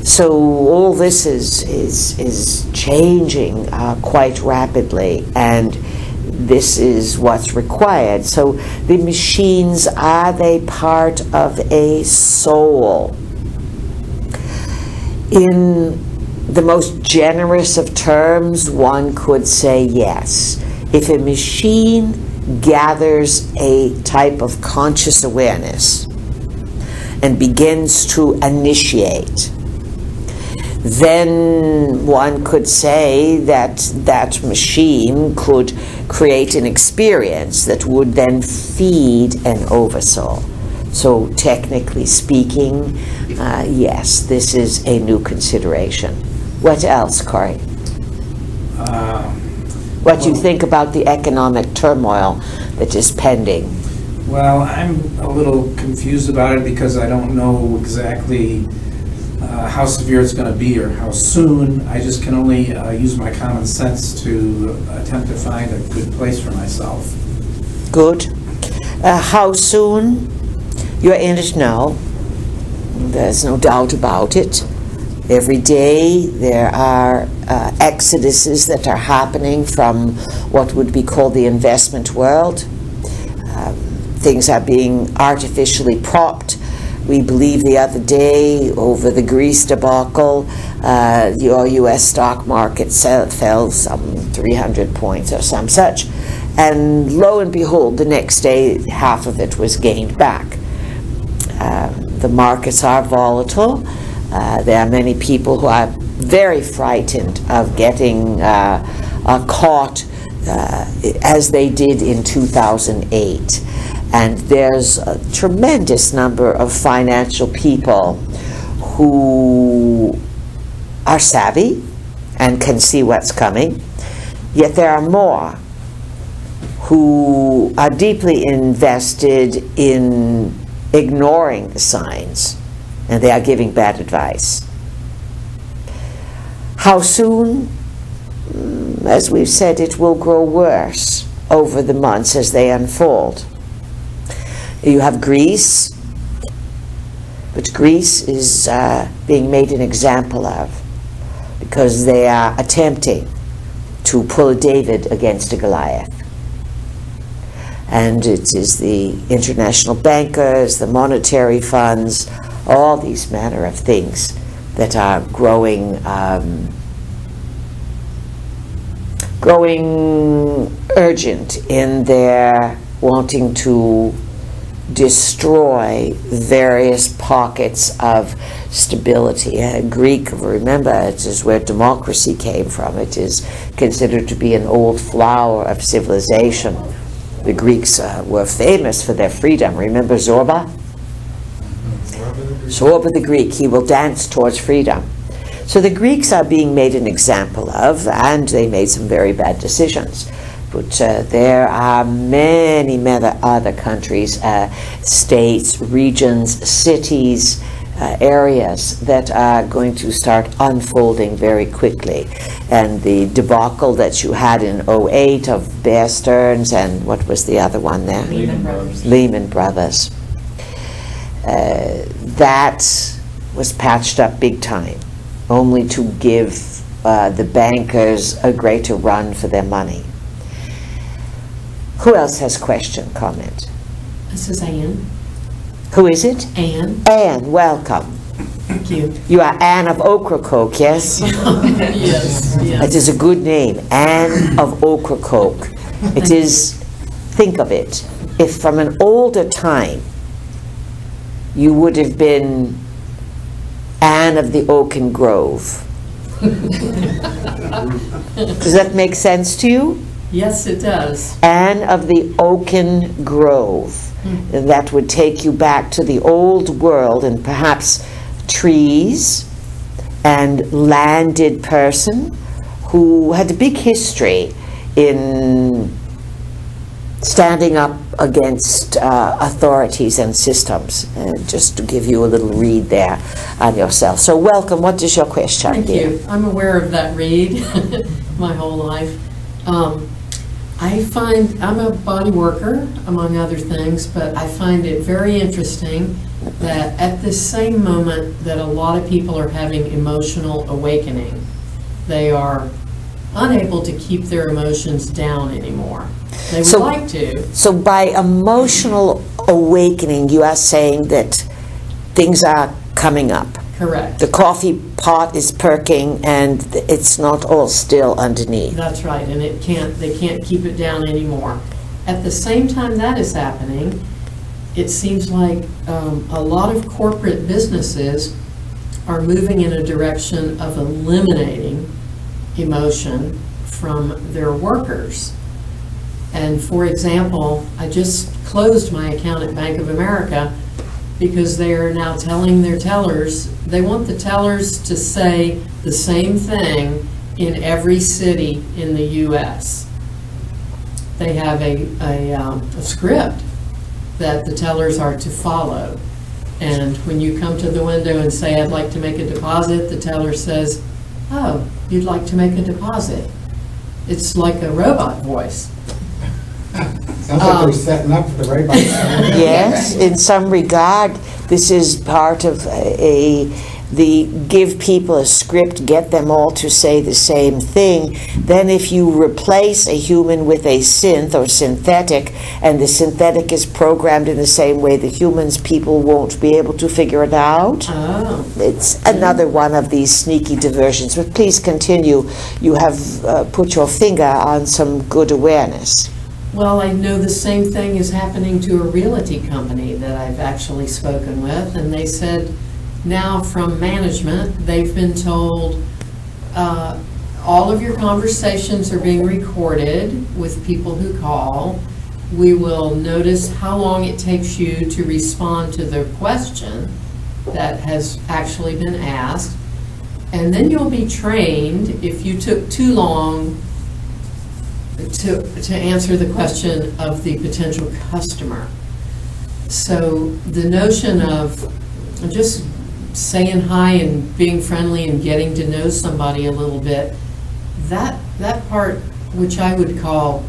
So all this is changing quite rapidly, and this is what's required. So the machines, are they part of a soul? In the most generous of terms, one could say yes. If a machine gathers a type of conscious awareness and begins to initiate, then one could say that that machine could create an experience that would then feed an oversoul. So technically speaking, yes, this is a new consideration. What else, Corey? What do you think about the economic turmoil that is pending? Well, I'm a little confused about it because I don't know exactly how severe it's going to be or how soon. I just can only use my common sense to attempt to find a good place for myself. Good. How soon? You're in it now. There's no doubt about it. Every day there are exoduses that are happening from what would be called the investment world. Things are being artificially propped. We believe the other day over the Greece debacle, your U.S. stock market fell some 300 points or some such. And lo and behold, the next day, half of it was gained back. The markets are volatile. There are many people who are very frightened of getting caught as they did in 2008. And there's a tremendous number of financial people who are savvy and can see what's coming. Yet there are more who are deeply invested in ignoring the signs, and they are giving bad advice. How soon? As we've said, it will grow worse over the months as they unfold. You have Greece, but Greece is being made an example of because they are attempting to pull a David against a Goliath. And it is the international bankers, the monetary funds, all these manner of things that are growing urgent in their wanting to destroy various pockets of stability. Greek, remember, it is where democracy came from. It is considered to be an old flower of civilization. The Greeks were famous for their freedom. Remember Zorba? Zorba the Greek, he will dance towards freedom. So the Greeks are being made an example of, and they made some very bad decisions. But there are many, many other countries, states, regions, cities, areas that are going to start unfolding very quickly. And the debacle that you had in '08 of Bear Stearns and what was the other one there? Lehman Brothers. Lehman Brothers. That was patched up big time, only to give the bankers a greater run for their money. Who else has question, comment? This is Anne. Who is it? Anne. Anne, welcome. Thank you. You are Anne of Ocracoke, yes? Yes, It yes. is a good name, Anne of Ocracoke. It is, think of it, if from an older time you would have been Anne of the Oaken Grove. Does that make sense to you? Yes, it does. Anne of the Oaken Grove. And that would take you back to the old world and perhaps trees and landed person who had a big history in standing up against authorities and systems. Just to give you a little read there on yourself. So welcome. What is your question? Thank dear? you. I'm aware of that read my whole life. I find, I'm a body worker, among other things, but I find it very interesting that at this same moment that a lot of people are having emotional awakening, they are unable to keep their emotions down anymore. They would like to. So by emotional awakening, you are saying that things are coming up. Correct. The coffee pot is perking and it's not all still underneath. That's right, and they can't keep it down anymore. At the same time that is happening, it seems like a lot of corporate businesses are moving in a direction of eliminating emotion from their workers. And for example, I just closed my account at Bank of America because they are now telling their tellers, they want the tellers to say the same thing in every city in the U.S. They have a script that the tellers are to follow. And when you come to the window and say, I'd like to make a deposit, the teller says, oh, you'd like to make a deposit. It's like a robot voice. Sounds like they're setting up for the robot. Yes, in some regard, this is part of the give people a script, get them all to say the same thing. Then if you replace a human with a synth or synthetic, and the synthetic is programmed in the same way the humans, people won't be able to figure it out. Oh. It's another one of these sneaky diversions. But please continue. You have put your finger on some good awareness. Well, I know the same thing is happening to a realty company that I've actually spoken with, and they said now from management, they've been told all of your conversations are being recorded with people who call. We will notice how long it takes you to respond to the question that has actually been asked, and then you'll be trained if you took too long to answer the question of the potential customer. So the notion of just saying hi and being friendly and getting to know somebody a little bit, that part, which I would call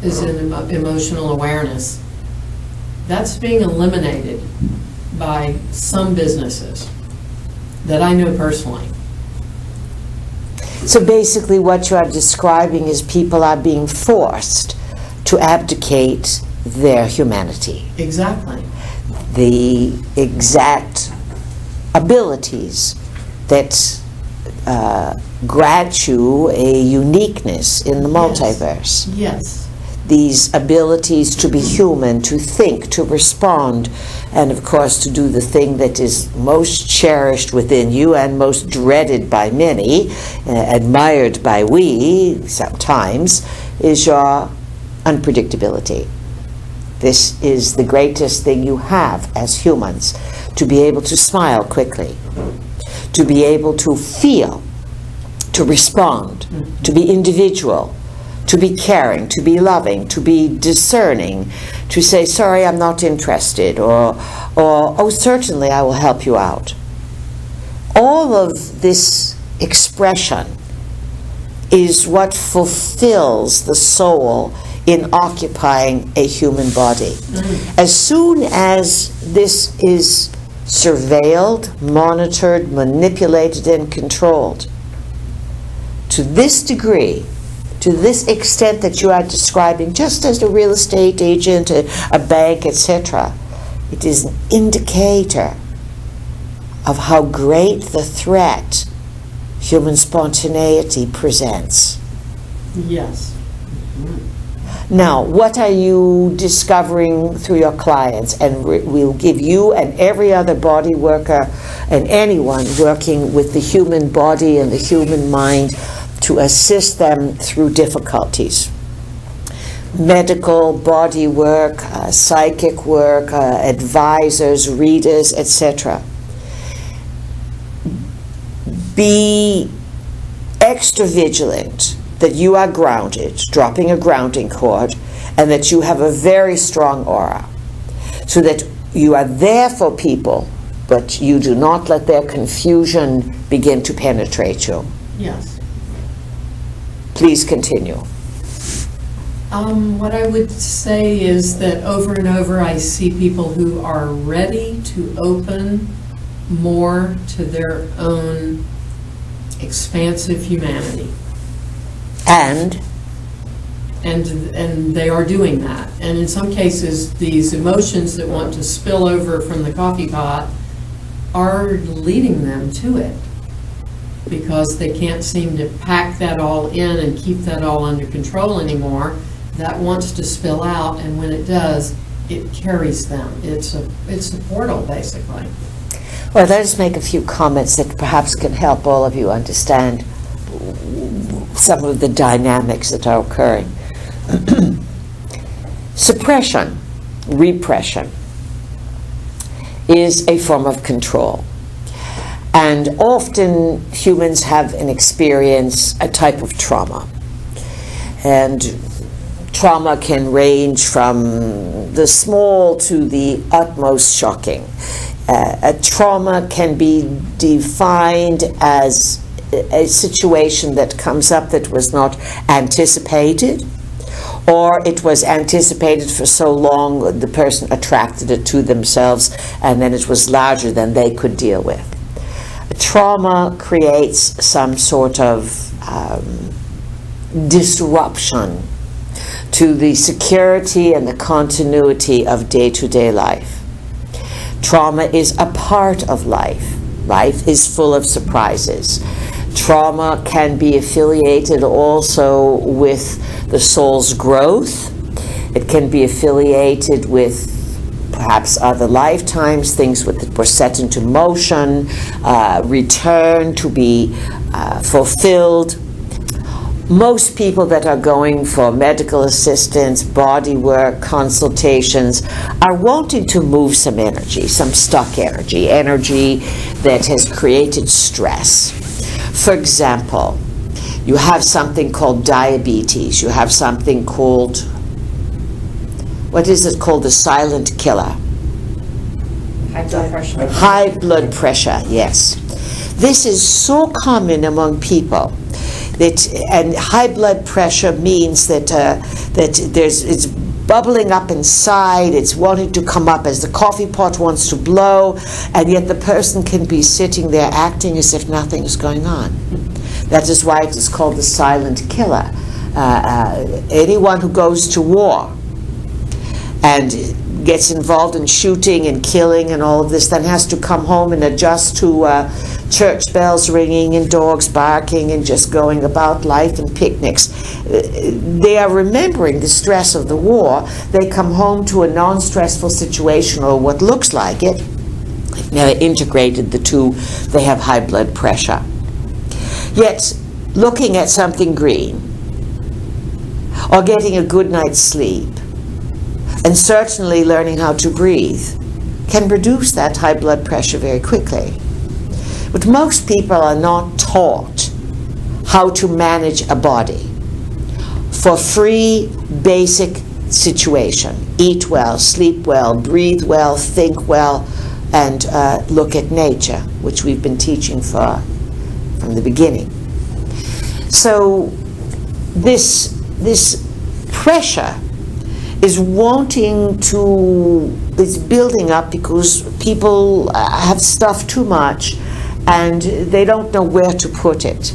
is an emotional awareness, that's being eliminated by some businesses that I know personally. So basically what you are describing is people are being forced to abdicate their humanity. Exactly. The exact abilities that grant you a uniqueness in the multiverse. Yes. These abilities to be human, to think, to respond, and of course to do the thing that is most cherished within you and most dreaded by many, admired by we sometimes, is your unpredictability. This is the greatest thing you have as humans, to be able to smile quickly, to be able to feel, to respond, to be individual, to be caring, to be loving, to be discerning, to say, sorry, I'm not interested, or oh, certainly I will help you out. All of this expression is what fulfills the soul in occupying a human body. As soon as this is surveilled, monitored, manipulated, and controlled, to this degree, to this extent that you are describing, just as a real estate agent, a bank, etc., it is an indicator of how great the threat human spontaneity presents. Yes. Now, what are you discovering through your clients? And we'll give you and every other body worker and anyone working with the human body and the human mind to assist them through difficulties. Medical, body work, psychic work, advisors, readers, etc. Be extra vigilant that you are grounded, dropping a grounding cord, and that you have a very strong aura, so that you are there for people, but you do not let their confusion begin to penetrate you. Yes. Please continue. What I would say is that over and over I see people who are ready to open more to their own expansive humanity. And they are doing that. And in some cases, these emotions that want to spill over from the coffee pot are leading them to it, because they can't seem to pack that all in and keep that all under control anymore. That wants to spill out, and when it does, it carries them. It's a portal, basically. well, let us make a few comments that perhaps can help all of you understand some of the dynamics that are occurring. Suppression, repression, is a form of control. And often humans have an experience, a type of trauma. And trauma can range from the small to the utmost shocking. A trauma can be defined as a situation that comes up that was not anticipated, or it was anticipated for so long the person attracted it to themselves, and then it was larger than they could deal with. Trauma creates some sort of disruption to the security and the continuity of day-to-day life. Trauma is a part of life. Life is full of surprises. Trauma can be affiliated also with the soul's growth. It can be affiliated with perhaps other lifetimes, things that were set into motion, return to be fulfilled. Most people that are going for medical assistance, body work, consultations, are wanting to move some energy, some stuck energy, energy that has created stress. For example, you have something called diabetes. You have something called, what is it called? The silent killer. High blood pressure. High blood pressure, yes. This is so common among people. And high blood pressure means that it's bubbling up inside, it's wanting to come up as the coffee pot wants to blow, and yet the person can be sitting there acting as if nothing is going on. That is why it is called the silent killer. Anyone who goes to war and gets involved in shooting and killing and all of this, then has to come home and adjust to church bells ringing and dogs barking and just going about life and picnics. They are remembering the stress of the war. They come home to a non-stressful situation, or what looks like it. They've never integrated the two. They have high blood pressure. Yet, looking at something green, or getting a good night's sleep, and certainly learning how to breathe, can reduce that high blood pressure very quickly. But most people are not taught how to manage a body for three basic situations: eat well, sleep well, breathe well, think well, and look at nature, which we've been teaching from the beginning. So this pressure is building up because people have stuff too much and they don't know where to put it.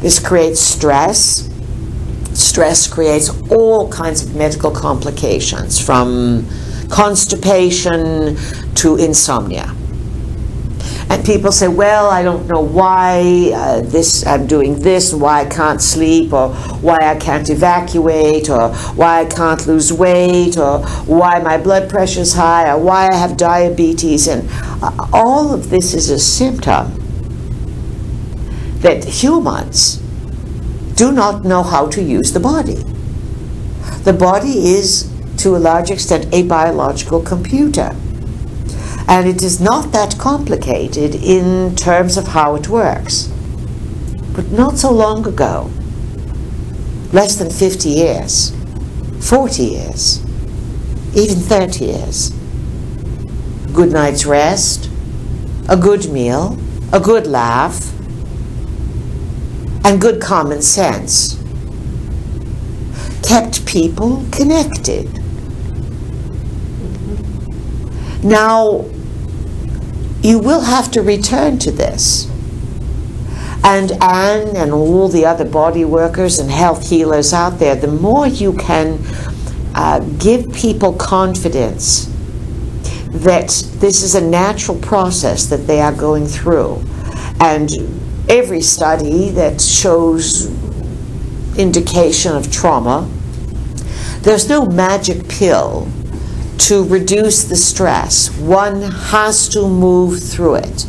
This creates stress. Stress creates all kinds of medical complications, from constipation to insomnia. And people say, well, I don't know why I'm doing this, and why I can't sleep, or why I can't evacuate, or why I can't lose weight, or why my blood pressure is high, or why I have diabetes. And all of this is a symptom that humans do not know how to use the body. The body is, to a large extent, a biological computer. And it is not that complicated in terms of how it works. But not so long ago, less than 50 years, 40 years, even 30 years, a good night's rest, a good meal, a good laugh, and good common sense kept people connected. Now, you will have to return to this. And Anne and all the other body workers and health healers out there, the more you can give people confidence that this is a natural process that they are going through. And every study that shows indication of trauma, there's no magic pill to reduce the stress. One has to move through it.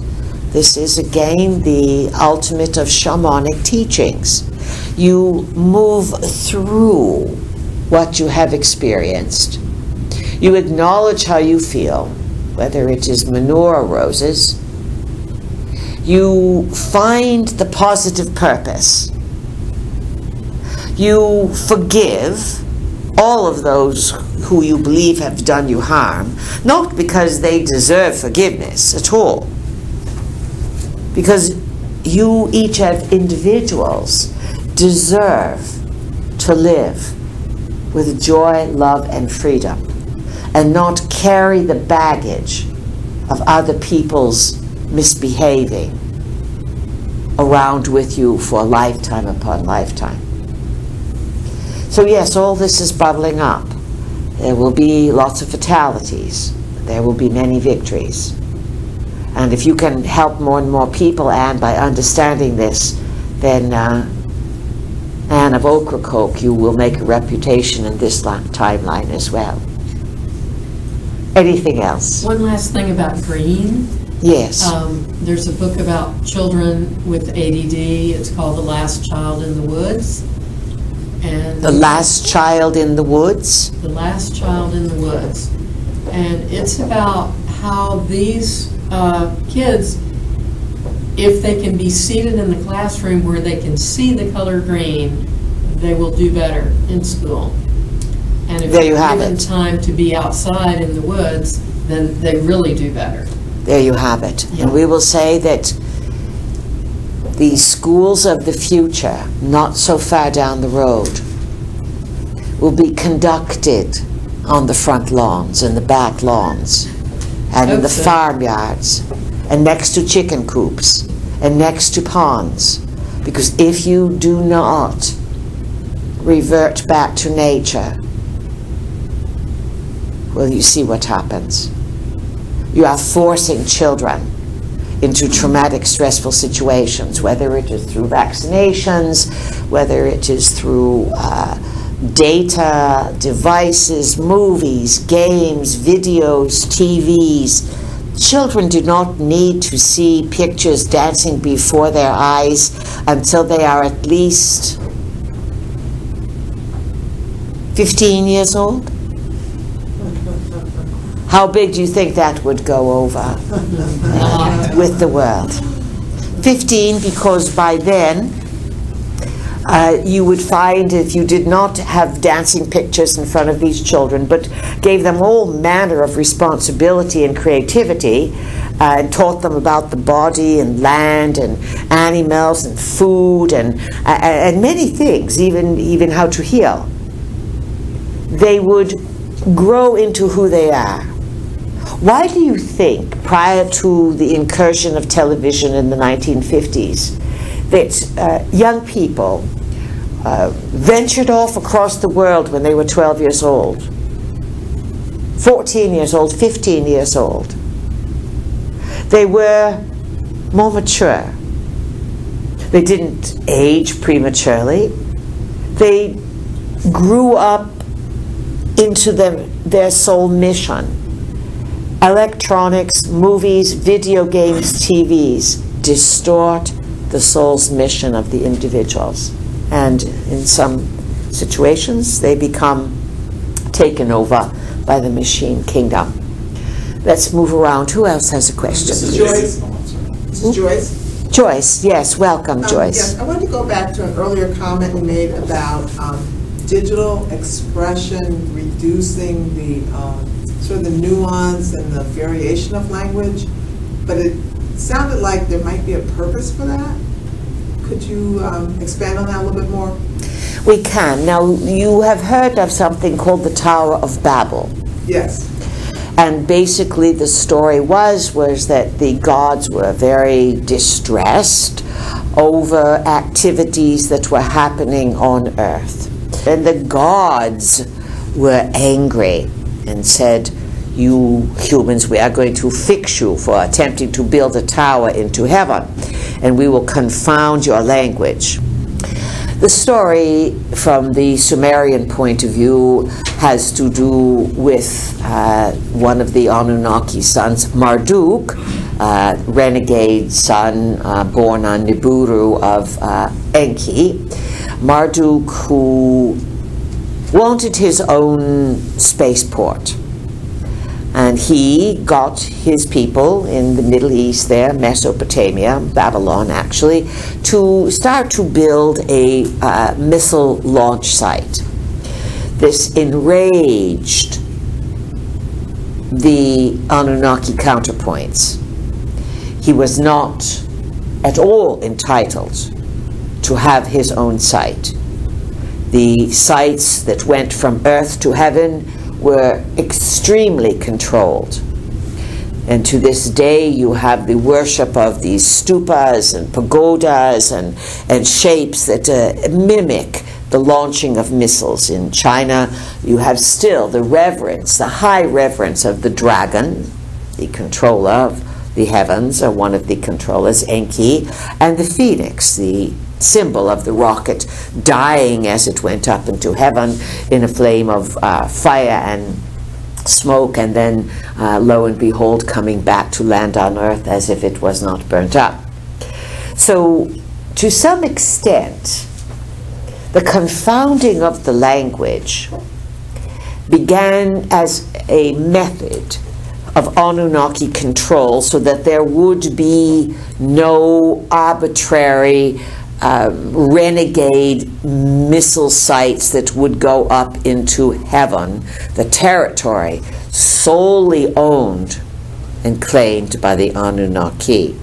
This is again the ultimate of shamanic teachings. You move through what you have experienced. You acknowledge how you feel, whether it is manure or roses. You find the positive purpose. You forgive all of those who you believe have done you harm, not because they deserve forgiveness at all, because you each as individuals deserve to live with joy, love, and freedom, and not carry the baggage of other people's misbehaving around with you for lifetime upon lifetime. So yes, all this is bubbling up. There will be lots of fatalities. There will be many victories. And if you can help more and more people, Anne, by understanding this, then Anne of Ocracoke, you will make a reputation in this timeline as well. Anything else? One last thing about green. Yes. There's a book about children with ADD. It's called The Last Child in the Woods. And The Last Child in the Woods? The Last Child in the Woods. And it's about how these kids, if they can be seated in the classroom where they can see the color green, they will do better in school. And if they're given time to be outside in the woods, then they really do better. There you have it. Yeah. And we will say that the schools of the future, not so far down the road, will be conducted on the front lawns and the back lawns and in the farmyards and next to chicken coops and next to ponds. Because if you do not revert back to nature, well, you see what happens. You are forcing children into traumatic, stressful situations, whether it is through vaccinations, whether it is through data, devices, movies, games, videos, TVs. Children do not need to see pictures dancing before their eyes until they are at least 15 years old. How big do you think that would go over with the world? 15, because by then you would find, if you did not have dancing pictures in front of these children, but gave them all manner of responsibility and creativity, and taught them about the body and land and animals and food and many things, even how to heal, they would grow into who they are. Why do you think, prior to the incursion of television in the 1950s, that young people ventured off across the world when they were 12 years old, 14 years old, 15 years old? They were more mature. They didn't age prematurely. They grew up into their soul mission. Electronics, movies, video games, TVs distort the soul's mission of the individuals. And in some situations, they become taken over by the machine kingdom. Let's move around. Who else has a question? This is Joyce. This is Joyce. Joyce, yes, welcome, Joyce. Yes, I wanted to go back to an earlier comment you made about digital expression reducing the sort of the nuance and the variation of language, but it sounded like there might be a purpose for that. Could you expand on that a little bit more? We can. Now, you have heard of something called the Tower of Babel. Yes. And basically the story was that the gods were very distressed over activities that were happening on earth. And the gods were angry and said, "You humans, we are going to fix you for attempting to build a tower into heaven, and we will confound your language." The story, from the Sumerian point of view, has to do with one of the Anunnaki sons, Marduk, renegade son born on Nibiru of Enki. Marduk, who wanted his own spaceport. And he got his people in the Middle East there, Mesopotamia, Babylon actually, to start to build a missile launch site. This enraged the Anunnaki counterpoints. He was not at all entitled to have his own site. The sites that went from earth to heaven were extremely controlled. And to this day you have the worship of these stupas and pagodas and shapes that mimic the launching of missiles. In China you have still the reverence, the high reverence of the dragon, the controller of the heavens, or one of the controllers, Enki, and the phoenix, the symbol of the rocket, dying as it went up into heaven in a flame of fire and smoke, and then lo and behold coming back to land on earth as if it was not burnt up. So to some extent the confounding of the language began as a method of Anunnaki control, so that there would be no arbitrary renegade missile sites that would go up into heaven, the territory solely owned and claimed by the Anunnaki.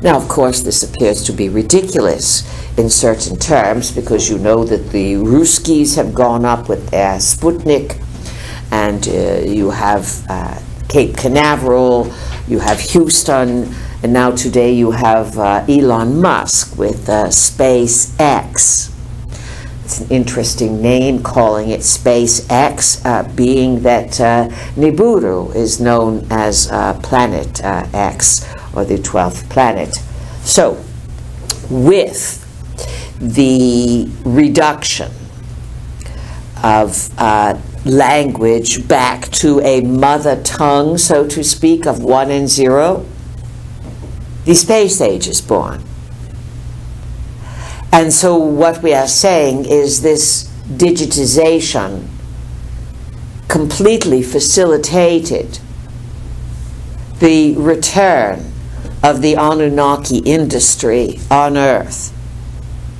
Now, of course, this appears to be ridiculous in certain terms, because you know that the Ruskies have gone up with their Sputnik, and you have Cape Canaveral, you have Houston, and now today you have Elon Musk with SpaceX. It's an interesting name, calling it SpaceX, being that Nibiru is known as Planet X, or the 12th planet. So, with the reduction of language back to a mother tongue, so to speak, of 1 and 0, the space age is born. And so what we are saying is this digitization completely facilitated the return of the Anunnaki industry on Earth,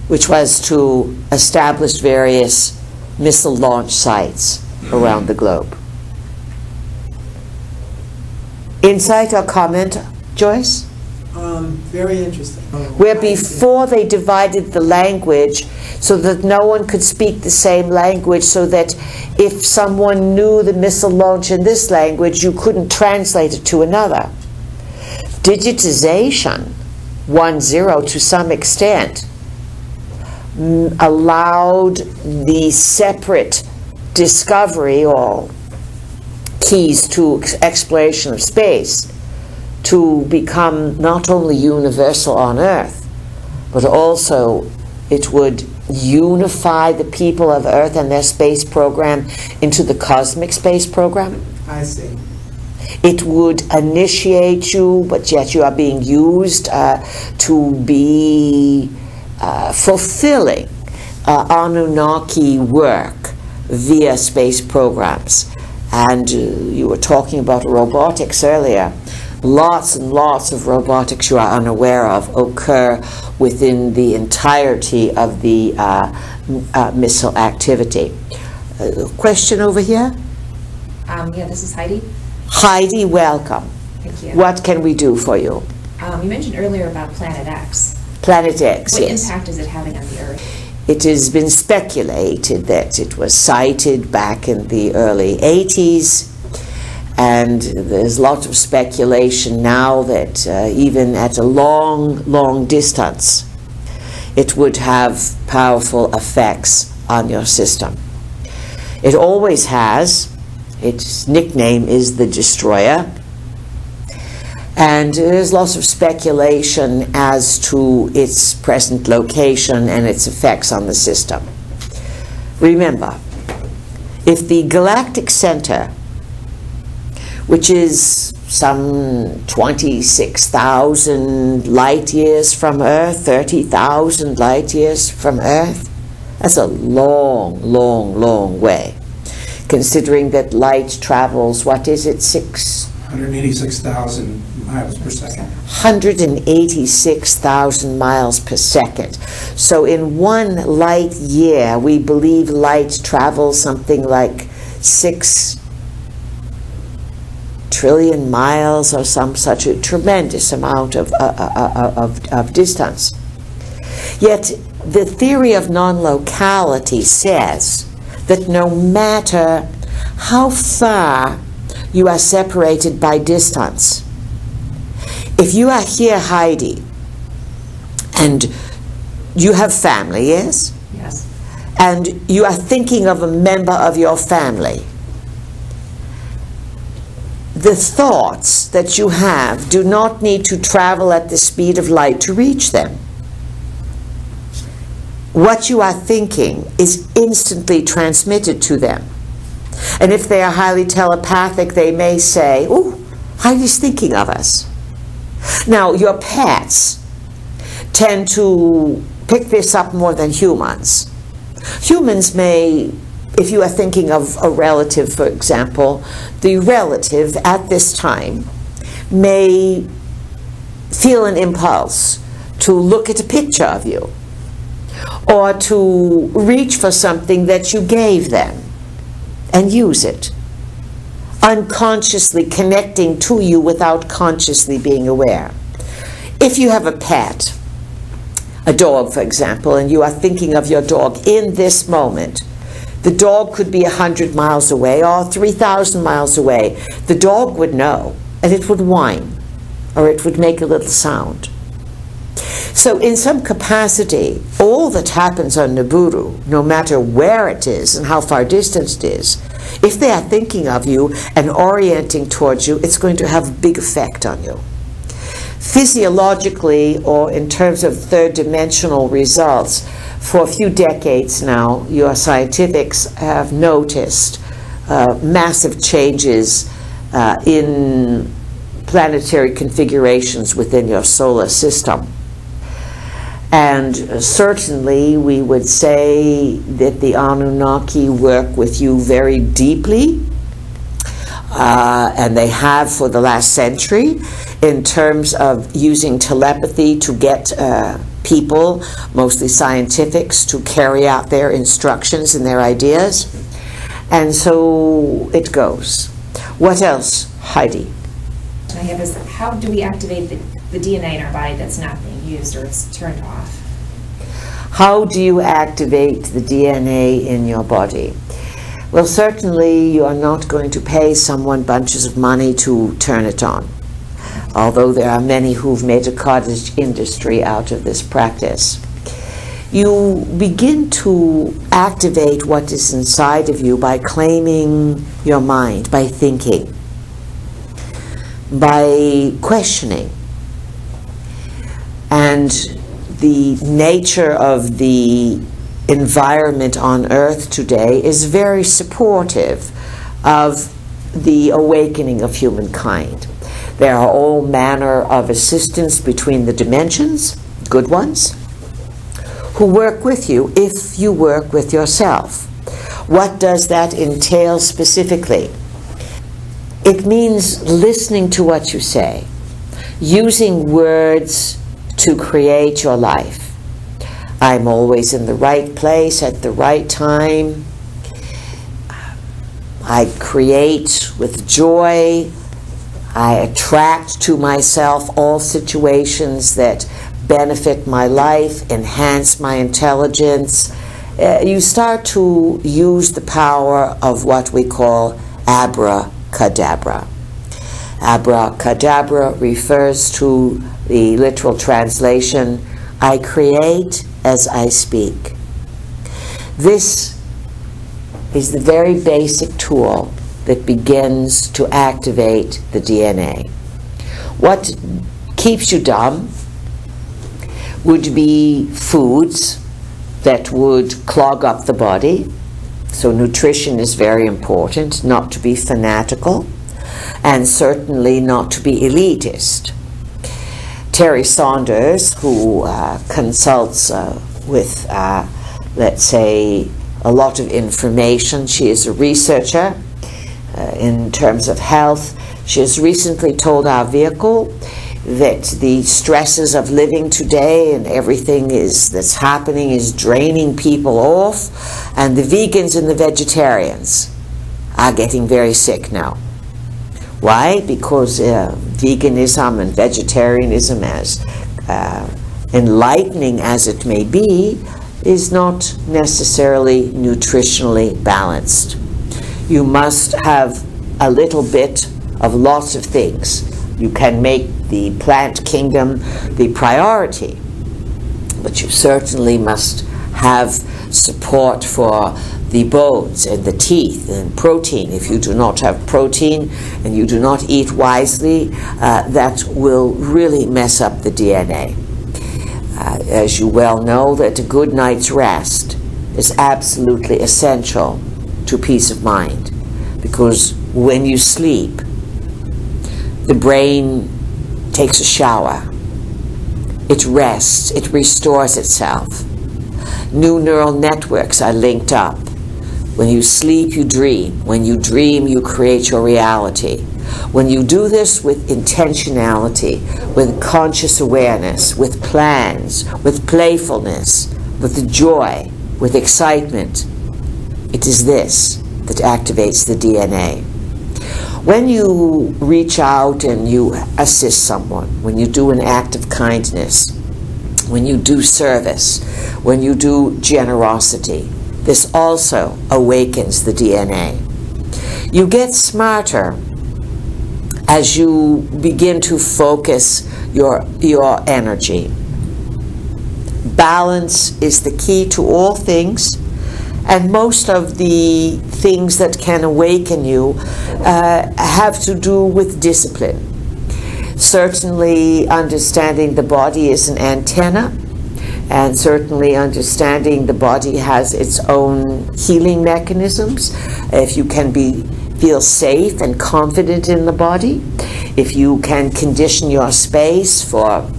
which was to establish various missile launch sites around the globe. Insight or comment, Joyce? Very interesting. Where before they divided the language so that no one could speak the same language, so that if someone knew the missile launch in this language, you couldn't translate it to another. Digitization, 1.0 to some extent, allowed the separate discovery or keys to exploration of space to become not only universal on Earth, but also it would unify the people of Earth and their space program into the cosmic space program. I see. It would initiate you, but yet you are being used to be fulfilling Anunnaki work via space programs. And you were talking about robotics earlier. Lots and lots of robotics you are unaware of occur within the entirety of the missile activity. Question over here? Yeah, this is Heidi. Heidi, welcome. Thank you. What can we do for you? You mentioned earlier about Planet X. Planet X, What yes. impact is it having on the Earth? It has been speculated that it was sighted back in the early 80s, and there's lots of speculation now that even at a long, long distance, it would have powerful effects on your system. It always has. Its nickname is the Destroyer. And there's lots of speculation as to its present location and its effects on the system. Remember, if the galactic center, which is some 26,000 light years from Earth, 30,000 light years from Earth, that's a long, long, long way. Considering that light travels, what is it, 186,000 miles per second. 186,000 miles per second. So in 1 light year, we believe light travels something like 6 trillion miles or some such a tremendous amount of distance. Yet the theory of non-locality says that no matter how far you are separated by distance, if you are here, Heidi, and you have family, yes? Yes. And you are thinking of a member of your family, the thoughts that you have do not need to travel at the speed of light to reach them. What you are thinking is instantly transmitted to them. And if they are highly telepathic, they may say, "Oh, Heidi's thinking of us." Now, your pets tend to pick this up more than humans. Humans may, if you are thinking of a relative, for example, the relative at this time may feel an impulse to look at a picture of you or to reach for something that you gave them and use it, unconsciously connecting to you without consciously being aware. If you have a pet, a dog, for example, and you are thinking of your dog in this moment, the dog could be 100 miles away or 3,000 miles away. The dog would know, and it would whine, or it would make a little sound. So in some capacity, all that happens on Nibiru, no matter where it is and how far distant it is, if they are thinking of you and orienting towards you, it's going to have a big effect on you. Physiologically, or in terms of third-dimensional results, for a few decades now, your scientifics have noticed massive changes in planetary configurations within your solar system. And certainly we would say that the Anunnaki work with you very deeply, and they have for the last century, in terms of using telepathy to get people, mostly scientifics, to carry out their instructions and their ideas. And so it goes. What else, Heidi? I have is, how do we activate the DNA in our body that's not being used or it's turned off? How do you activate the DNA in your body? Well, certainly you are not going to pay someone bunches of money to turn it on, although there are many who've made a cottage industry out of this practice. You begin to activate what is inside of you by claiming your mind, by thinking, by questioning. And the nature of the environment on Earth today is very supportive of the awakening of humankind. There are all manner of assistants between the dimensions, good ones, who work with you if you work with yourself. What does that entail specifically? It means listening to what you say, using words to create your life. I'm always in the right place at the right time. I create with joy. I attract to myself all situations that benefit my life, enhance my intelligence. You start to use the power of what we call abracadabra. Abracadabra refers to the literal translation, I create as I speak. This is the very basic tool that begins to activate the DNA. What keeps you dumb would be foods that would clog up the body. So nutrition is very important, not to be fanatical, and certainly not to be elitist. Terry Saunders, who consults with, let's say, a lot of information. She is a researcher in terms of health. She has recently told our vehicle that the stresses of living today and everything that's happening is draining people off, and the vegans and the vegetarians are getting very sick now. Why? Because veganism and vegetarianism, as enlightening as it may be, is not necessarily nutritionally balanced. You must have a little bit of lots of things. You can make the plant kingdom the priority, but you certainly must have support for the bones and the teeth and protein. If you do not have protein and you do not eat wisely, that will really mess up the DNA. As you well know, that a good night's rest is absolutely essential to peace of mind, because when you sleep, the brain takes a shower. It rests, it restores itself. New neural networks are linked up. When you sleep, you dream. When you dream, you create your reality. When you do this with intentionality, with conscious awareness, with plans, with playfulness, with joy, with excitement, it is this that activates the DNA. When you reach out and you assist someone, when you do an act of kindness, when you do service, when you do generosity, this also awakens the DNA. You get smarter as you begin to focus your energy. Balance is the key to all things, and most of the things that can awaken you have to do with discipline. Certainly understanding the body is an antenna, and certainly understanding the body has its own healing mechanisms. If you can feel safe and confident in the body, if you can condition your space for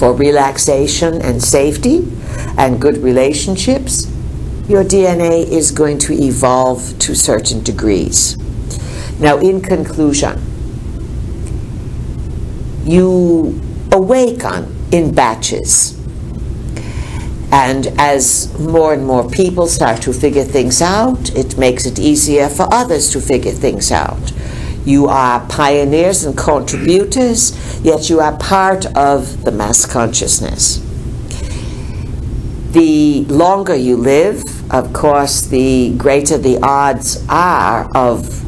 relaxation and safety and good relationships, your DNA is going to evolve to certain degrees. Now, in conclusion, you awaken in batches. And as more and more people start to figure things out, it makes it easier for others to figure things out. You are pioneers and contributors, yet you are part of the mass consciousness. The longer you live, of course, the greater the odds are of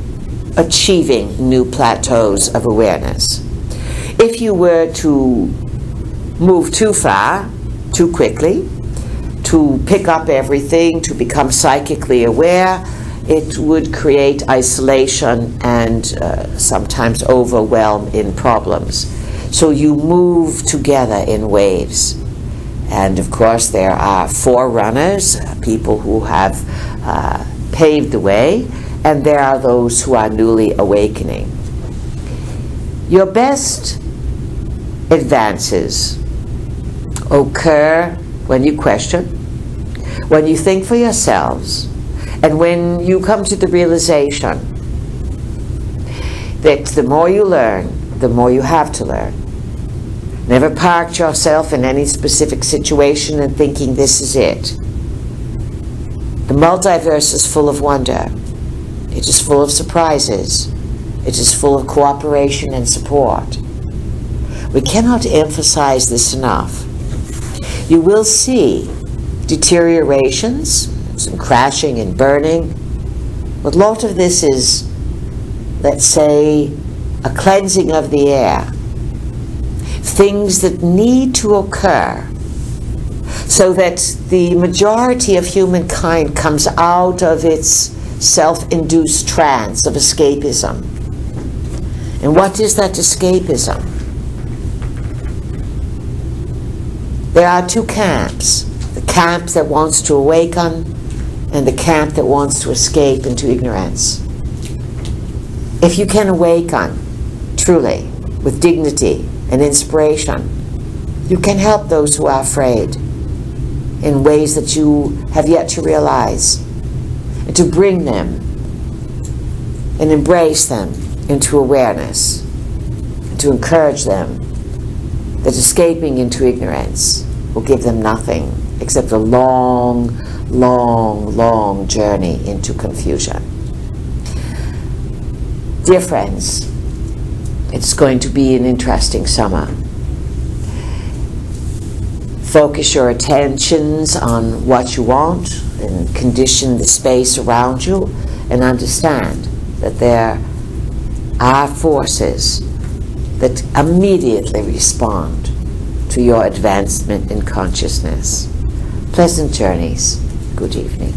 achieving new plateaus of awareness. If you were to move too far, too quickly, to pick up everything, to become psychically aware, it would create isolation and sometimes overwhelm in problems. So you move together in waves. And of course there are forerunners, people who have paved the way, and there are those who are newly awakening. Your best advances occur when you question, when you think for yourselves, and when you come to the realization that the more you learn, the more you have to learn. Never park yourself in any specific situation and thinking this is it. The multiverse is full of wonder. It is full of surprises. It is full of cooperation and support. We cannot emphasize this enough. You will see deteriorations, some crashing and burning, but a lot of this is, let's say, a cleansing of the air. Things that need to occur so that the majority of humankind comes out of its self-induced trance of escapism. And what is that escapism? There are two camps. The camp that wants to awaken and the camp that wants to escape into ignorance. If you can awaken truly with dignity and inspiration, you can help those who are afraid in ways that you have yet to realize, and to bring them and embrace them into awareness, and to encourage them that escaping into ignorance will give them nothing except a long, long, long journey into confusion. Dear friends, it's going to be an interesting summer. Focus your attentions on what you want and condition the space around you, and understand that there are forces that immediately respond to your advancement in consciousness. Pleasant journeys. Good evening.